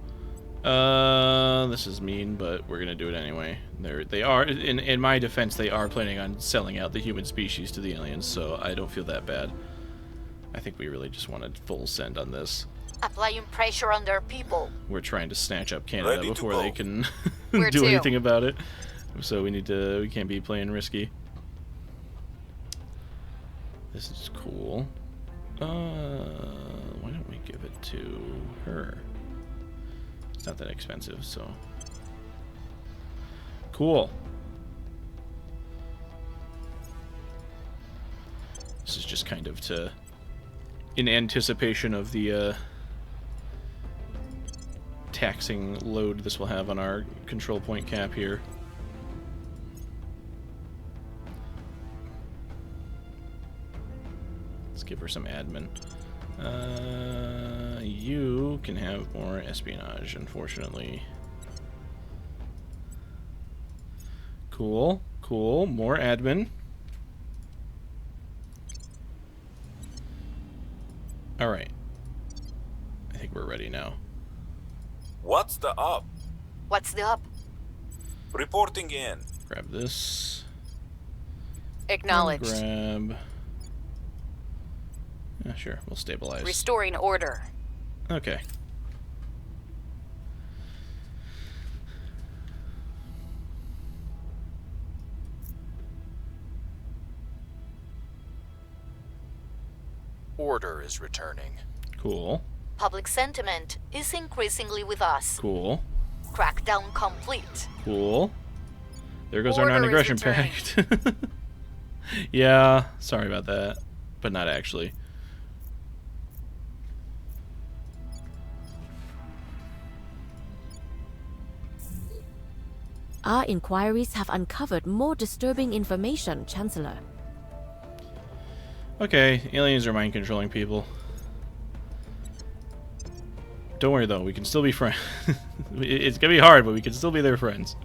This is mean, but we're gonna do it anyway. They are, in my defense, they are planning on selling out the human species to the aliens, so I don't feel that bad. I think we really just want a full send on this. Applying pressure on their people. We're trying to snatch up Canada Ready to before go. they can Where do to? anything about it. So we can't be playing risky. This is cool. Why don't we give it to her? It's not that expensive, so. Cool. This is just kind of in anticipation of the, taxing load this will have on our control point cap here. Let's give her some admin. You can have more espionage, unfortunately. Cool, cool, more admin. Alright. I think we're ready now. What's the up? What's the up? Reporting in. Grab this. Acknowledged. Grab... Yeah, sure, we'll stabilize. Restoring order. Okay. Order is returning. Cool. Public sentiment is increasingly with us. Cool. Crackdown complete. Cool. There goes Order our is non-aggression returning. pact. Yeah, sorry about that. But not actually. Our inquiries have uncovered more disturbing information, Chancellor. Okay, aliens are mind-controlling people. Don't worry, though. We can still be friends. It's going to be hard, but we can still be their friends.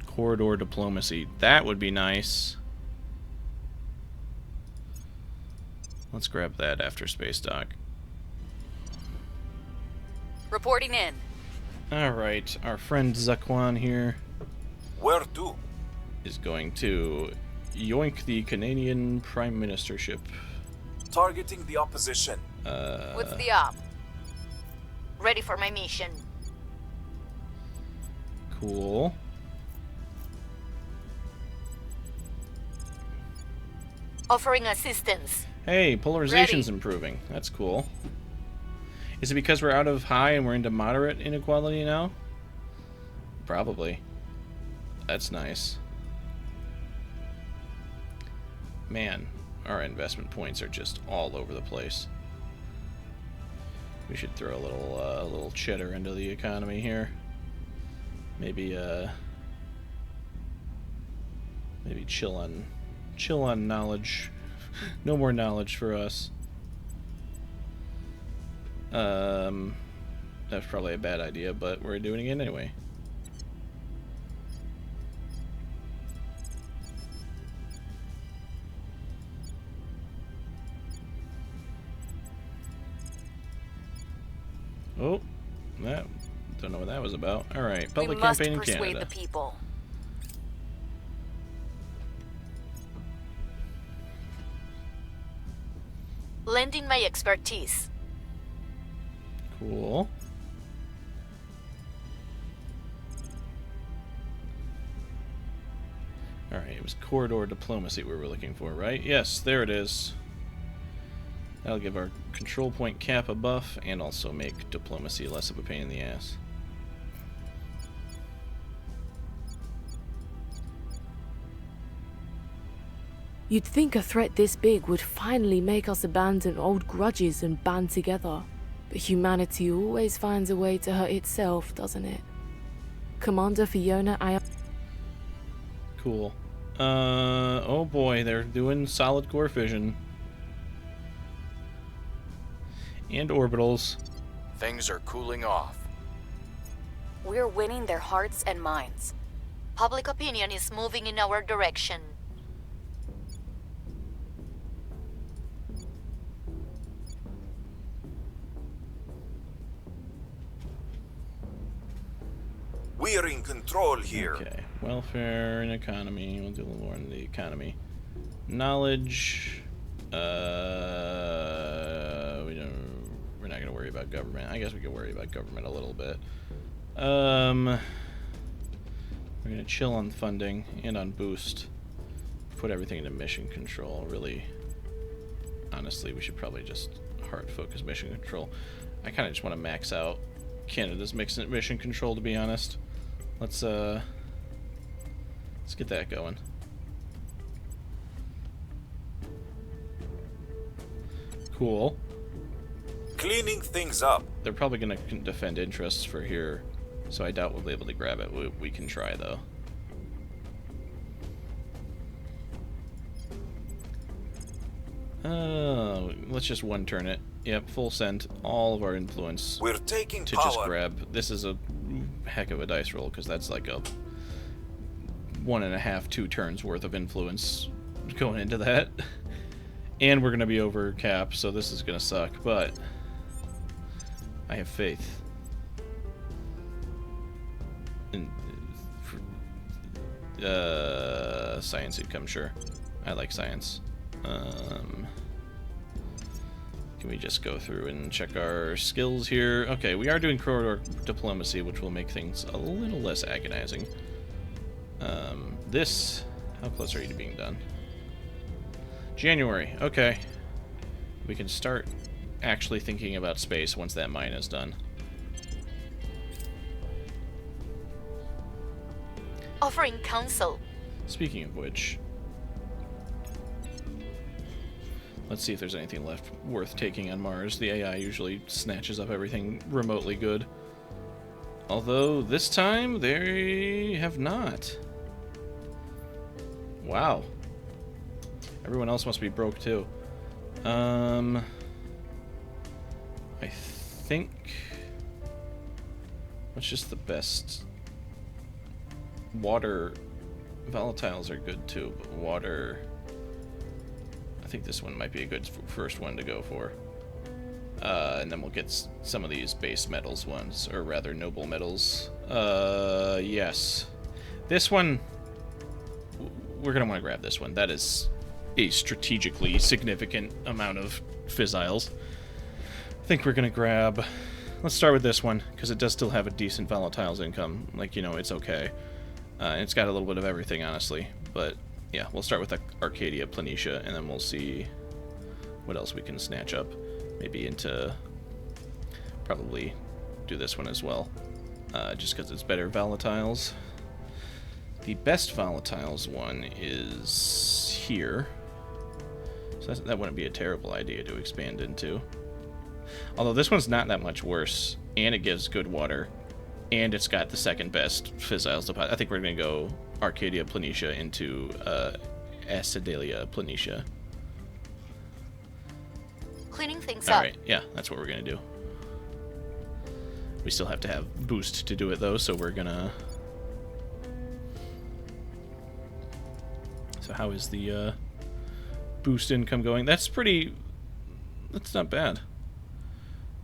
Corridor diplomacy. That would be nice. Let's grab that after space dock. Reporting in. Alright, our friend Zaquan here Where to? is going to yoink the Canadian Prime Ministership. Targeting the opposition. What's the op? Ready for my mission. Cool. Offering assistance. Hey, polarization's Ready. improving. That's cool. Is it because we're out of high and we're into moderate inequality now? Probably. That's nice. Man, our investment points are just all over the place. We should throw a little cheddar into the economy here. Maybe chill on knowledge. No more knowledge for us. That's probably a bad idea, but we're doing it anyway. Oh, that don't know what that was about. All right, public campaign in Canada. We must persuade the people. Lending my expertise. Cool. Alright, it was corridor diplomacy we were looking for, right? Yes, there it is. That'll give our control point cap a buff and also make diplomacy less of a pain in the ass. You'd think a threat this big would finally make us abandon old grudges and band together. But humanity always finds a way to hurt itself, doesn't it? Commander Fiona, Cool. Oh boy, they're doing solid core fission. And orbitals. Things are cooling off. We're winning their hearts and minds. Public opinion is moving in our direction. We're in control here. Okay, welfare and economy. We'll do a little more in the economy. Knowledge. We're not gonna worry about government. I guess we can worry about government a little bit. We're gonna chill on funding and on boost. Put everything into mission control. Really, honestly, we should probably just hard focus mission control. I kind of just want to max out Canada's mission control, to be honest. Let's get that going. Cool. Cleaning things up. They're probably going to defend interests for here, so I doubt we'll be able to grab it. We can try, though. Let's just one turn it. Yep, full send. All of our influence. We're taking to power. Just grab. This is a heck of a dice roll, because that's like a 1.5, 2 turns worth of influence going into that. And we're going to be over cap, so this is going to suck, but I have faith. In, science income, sure. I like science. Can we just go through and check our skills here? Okay, we are doing corridor diplomacy, which will make things a little less agonizing. How close are you to being done? January, okay. We can start actually thinking about space once that mine is done. Offering counsel. Speaking of which, let's see if there's anything left worth taking on Mars. The AI usually snatches up everything remotely good. Although, this time, they have not. Wow. Everyone else must be broke, too. I think... What's just the best? Water... Volatiles are good too, but water... I think this one might be a good first one to go for. And then we'll get some of these base metals ones, or rather noble metals. Yes. This one... We're going to want to grab this one. That is a strategically significant amount of fissiles. I think we're going to grab... Let's start with this one, because it does still have a decent volatiles income. Like, you know, it's okay. And it's got a little bit of everything, honestly. But, yeah, we'll start with Arcadia Planitia, and then we'll see what else we can snatch up. Maybe into... Probably do this one as well. Just because it's better volatiles. The best volatiles one is here. So that wouldn't be a terrible idea to expand into. Although this one's not that much worse, and it gives good water, and it's got the second best fissiles deposit. I think we're going to go Arcadia Planitia into Acidalia Planitia. Cleaning things up. Alright, yeah, that's what we're going to do. We still have to have boost to do it, though, so we're going to... So how is the boost income going? That's not bad.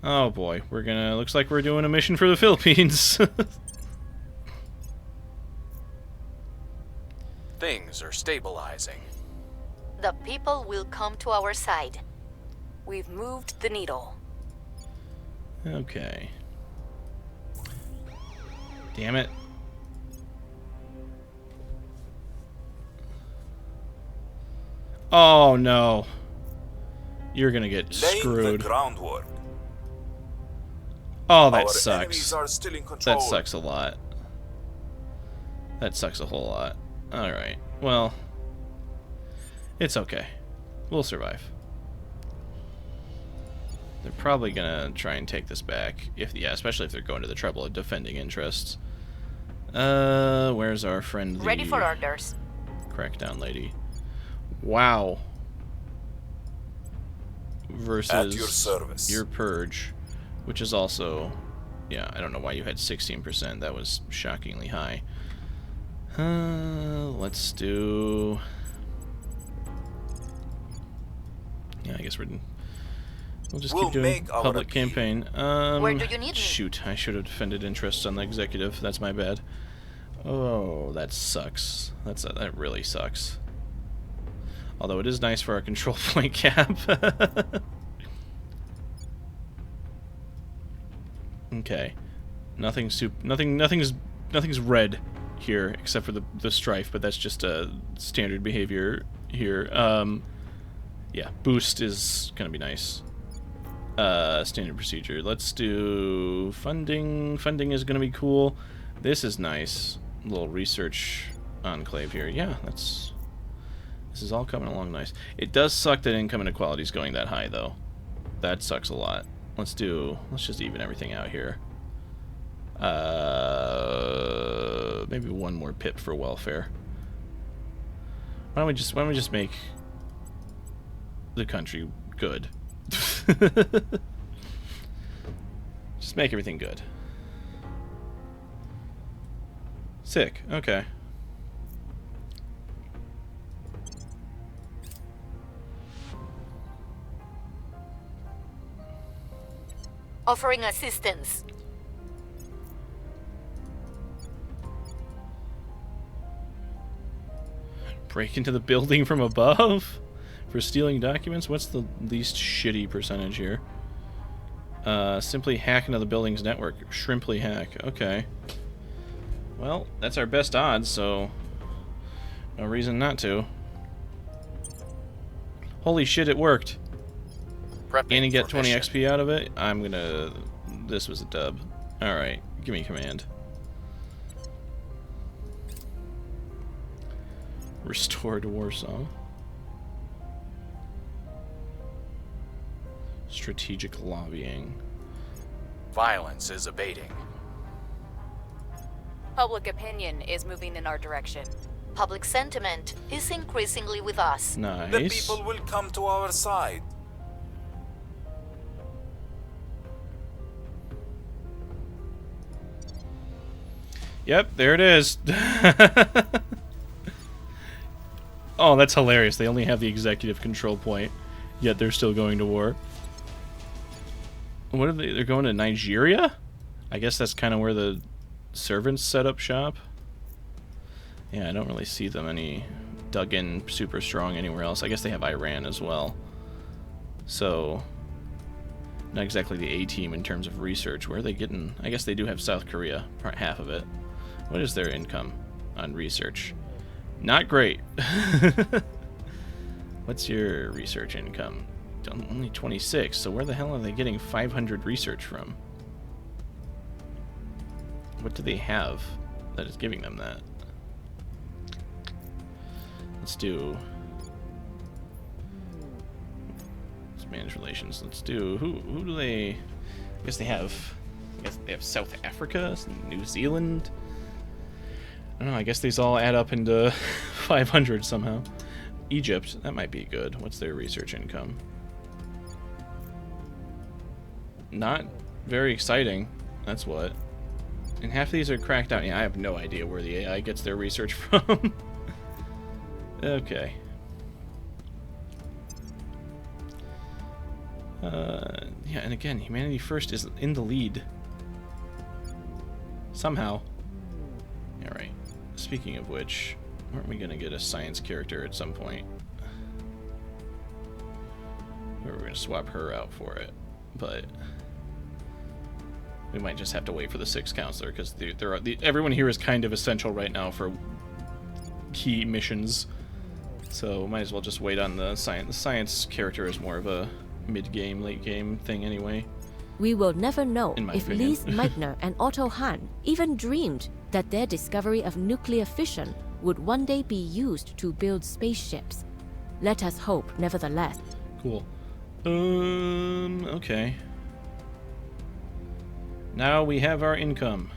Oh boy, looks like we're doing a mission for the Philippines. Things are stabilizing. The people will come to our side. We've moved the needle. Okay. Damn it. Oh no. You're gonna get screwed. The groundwork. Oh, that Our sucks. enemies are still in control. That sucks a lot. That sucks a whole lot. Alright. Well, it's okay. We'll survive. They're probably gonna try and take this back. Especially if they're going to the trouble of defending interests. Where's our friend the Ready for orders. Crackdown lady? Wow. Versus At your service. Your purge, which is also, yeah, I don't know why you had 16%. That was shockingly high. Let's do... Yeah, I guess we'll just keep doing public campaign. Where do you need me? Shoot, I should have defended interests on the executive. That's my bad. Oh, that sucks. That really sucks. Although it is nice for our control point cap. Okay. Nothing's red here except for the strife, but that's just a standard behavior here. Yeah, boost is gonna be nice. Standard procedure. Let's do funding. Funding is gonna be cool. This is nice. A little research enclave here. Yeah, this is all coming along nice. It does suck that income inequality is going that high, though. That sucks a lot. Let's just even everything out here. Maybe one more pip for welfare. Why don't we just make the country good? Just make everything good. Sick. Okay. Offering assistance. Break into the building from above? For stealing documents? What's the least shitty percentage here? Simply hack into the building's network. Shrimply hack. Okay. Well, that's our best odds, so no reason not to. Holy shit, it worked. And you get 20 XP out of it? This was a dub. Alright, give me command. Restored Warsaw. Strategic lobbying. Violence is abating. Public opinion is moving in our direction. Public sentiment is increasingly with us. Nice. The people will come to our side. Yep, there it is. Oh, that's hilarious. They only have the executive control point, yet they're still going to war. What are they? They're going to Nigeria? I guess that's kind of where the servants set up shop. Yeah, I don't really see them any dug in super strong anywhere else. I guess they have Iran as well. So, not exactly the A team in terms of research. Where are they getting? I guess they do have South Korea, half of it. What is their income on research? Not great. What's your research income? Only 26, so where the hell are they getting 500 research from? What do they have that is giving them that? Let's do... Let's manage relations. Let's do... Who do they... I guess they have South Africa, New Zealand... I don't know, I guess these all add up into 500 somehow. Egypt, that might be good. What's their research income? Not very exciting, that's what. And half of these are cracked out. Yeah, I have no idea where the AI gets their research from. Okay. Yeah, and again, Humanity First is in the lead. Somehow. Alright. Speaking of which, aren't we gonna get a science character at some point? Or we're gonna swap her out for it, but we might just have to wait for the 6th counselor because everyone here is kind of essential right now for key missions. So might as well just wait on the science. The science character is more of a mid-game, late-game thing anyway. We will never know if opinion. Lise Meitner and Otto Hahn even dreamed that their discovery of nuclear fission would one day be used to build spaceships. Let us hope, nevertheless. Cool. Okay. Now we have our income.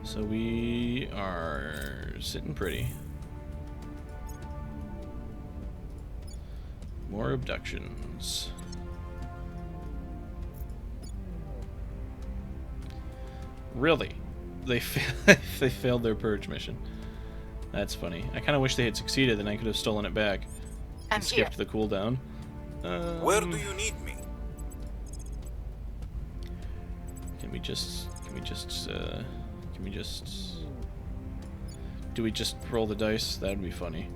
So we are sitting pretty. More abductions. Really? They they failed their purge mission. That's funny. I kind of wish they had succeeded, then I could have stolen it back and skipped the cooldown. Where do you need me? Can we do we just roll the dice? That'd be funny.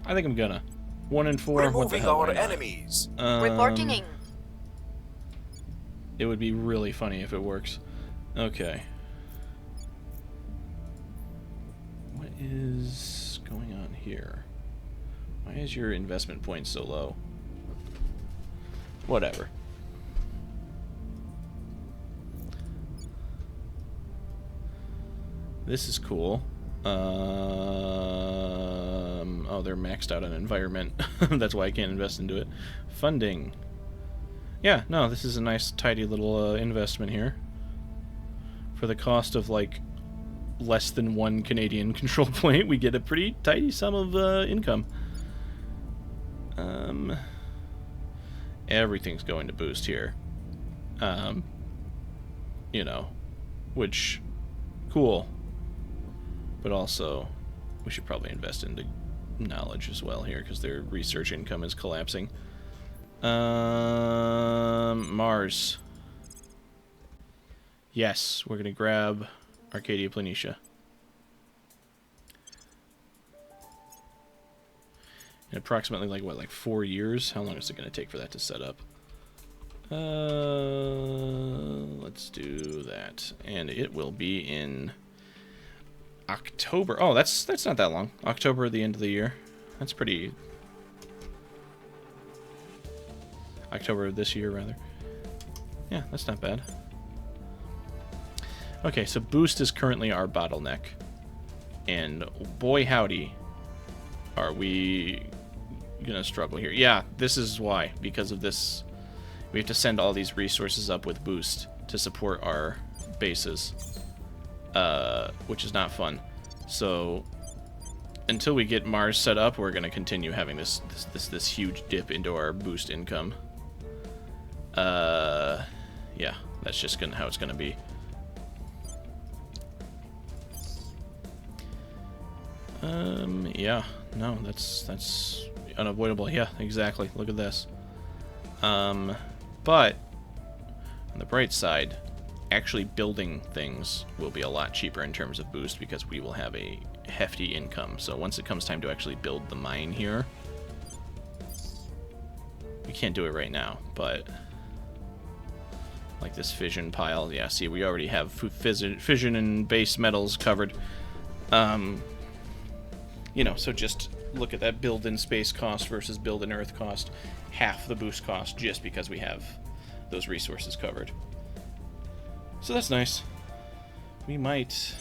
I think I'm gonna. 1 and 4. What the Removing hell? our enemies. Reporting in. It would be really funny if it works. Okay. What is going on here? Why is your investment point so low? Whatever. This is cool. Oh, they're maxed out on environment. That's why I can't invest into it. Funding. Yeah, no, this is a nice, tidy little investment here. For the cost of, like, less than 1 Canadian control point, we get a pretty tidy sum of income. Everything's going to boost here. You know, which, cool. But also, we should probably invest into knowledge as well here, because their research income is collapsing. Mars. Yes, we're going to grab Arcadia Planitia. In approximately, like 4 years? How long is it going to take for that to set up? Let's do that. And it will be in October. Oh, that's not that long. October, the end of the year. That's pretty... October of this year, rather. Yeah, that's not bad. Okay, so boost is currently our bottleneck. And boy howdy, are we gonna struggle here. Yeah, this is why. Because of this, we have to send all these resources up with boost to support our bases. Which is not fun. So until we get Mars set up, we're gonna continue having this huge dip into our boost income. Yeah, that's just how it's gonna be. Yeah, no, that's unavoidable. Yeah, exactly. Look at this. But on the bright side, actually building things will be a lot cheaper in terms of boost because we will have a hefty income. So once it comes time to actually build the mine here, we can't do it right now, but like this fission pile, yeah, see, we already have fission and base metals covered. You know, so just look at that build in space cost versus build in earth cost, half the boost cost just because we have those resources covered. So that's nice. We might,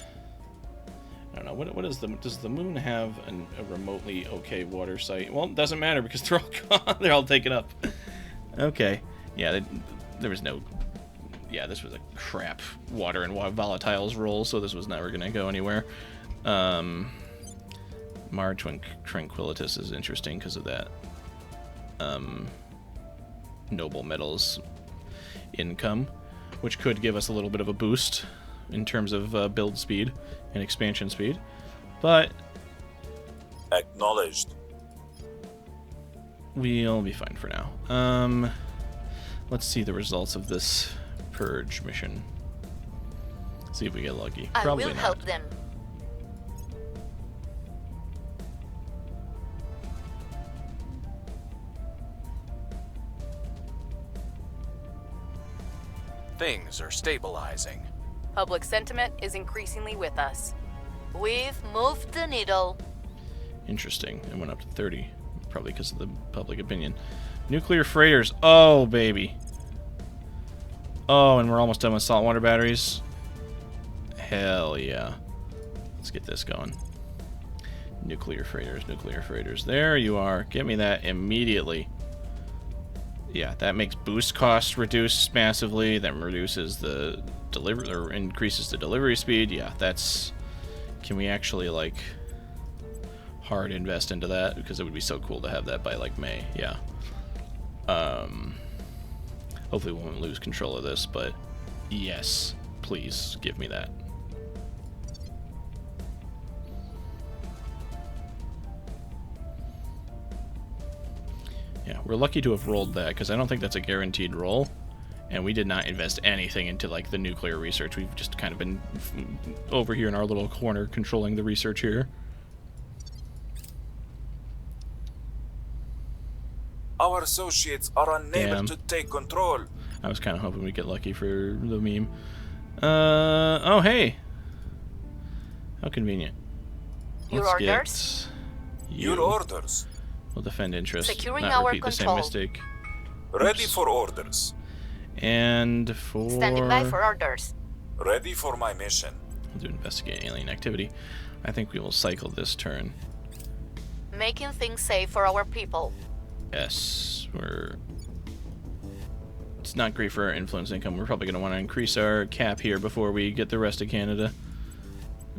I don't know, what is does the moon have a remotely okay water site? Well, it doesn't matter because they're all gone. They're all taken up. Okay. Yeah, there was no, yeah, this was a crap water and volatiles roll, so this was never going to go anywhere. Mar Tranquilitas is interesting because of that noble metals income, which could give us a little bit of a boost in terms of build speed and expansion speed, but acknowledged. We'll be fine for now. Let's see the results of this purge mission. See if we get lucky. Probably I will not. help them. Things are stabilizing. Public sentiment is increasingly with us. We've moved the needle. Interesting. It went up to 30, probably because of the public opinion. Nuclear freighters. Oh, baby. Oh, and we're almost done with saltwater batteries. Hell yeah. Let's get this going. Nuclear freighters, nuclear freighters. There you are. Get me that immediately. Yeah, that makes boost costs reduce massively. That reduces the delivery, or increases the delivery speed. Yeah, that's... Can we actually, like, hard invest into that? Because it would be so cool to have that by, like, May. Yeah. Hopefully we won't lose control of this, but yes, please give me that. Yeah, we're lucky to have rolled that, because I don't think that's a guaranteed roll. And we did not invest anything into, like, the nuclear research. We've just kind of been over here in our little corner controlling the research here. Our associates are unable Damn. to take control. I was kind of hoping we'd get lucky for the meme. Oh, hey. How convenient. Your Let's orders? get Your you. orders. We'll defend interest. Securing not our repeat the same control. mistake. Ready Oops. for orders. And for... Standing by for orders. Ready for my mission. We'll do investigate alien activity. I think we will cycle this turn. Making things safe for our people. Yes, it's not great for our influence income. We're probably going to want to increase our cap here before we get the rest of Canada.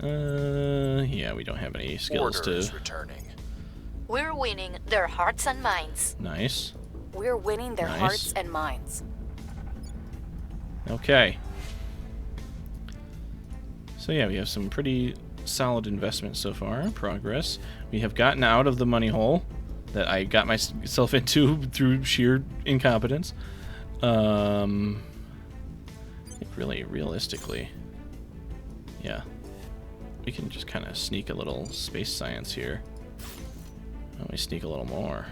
Yeah, we don't have any skills Orders to... returning. We're winning their hearts and minds. Nice. We're winning their Nice. hearts and minds. Okay. So yeah, we have some pretty solid investments so far. Progress. We have gotten out of the money hole that I got myself into through sheer incompetence. I think really, realistically, yeah, we can just kind of sneak a little space science here. Why don't we sneak a little more?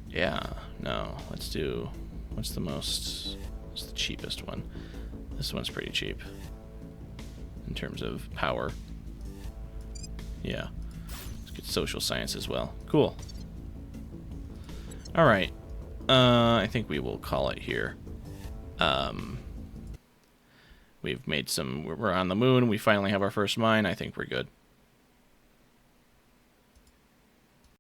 Yeah, no, let's do, what's the cheapest one? This one's pretty cheap in terms of power. Yeah. Let's get social science as well. Cool. Alright. I think we will call it here. We've made some... We're on the moon. We finally have our first mine. I think we're good.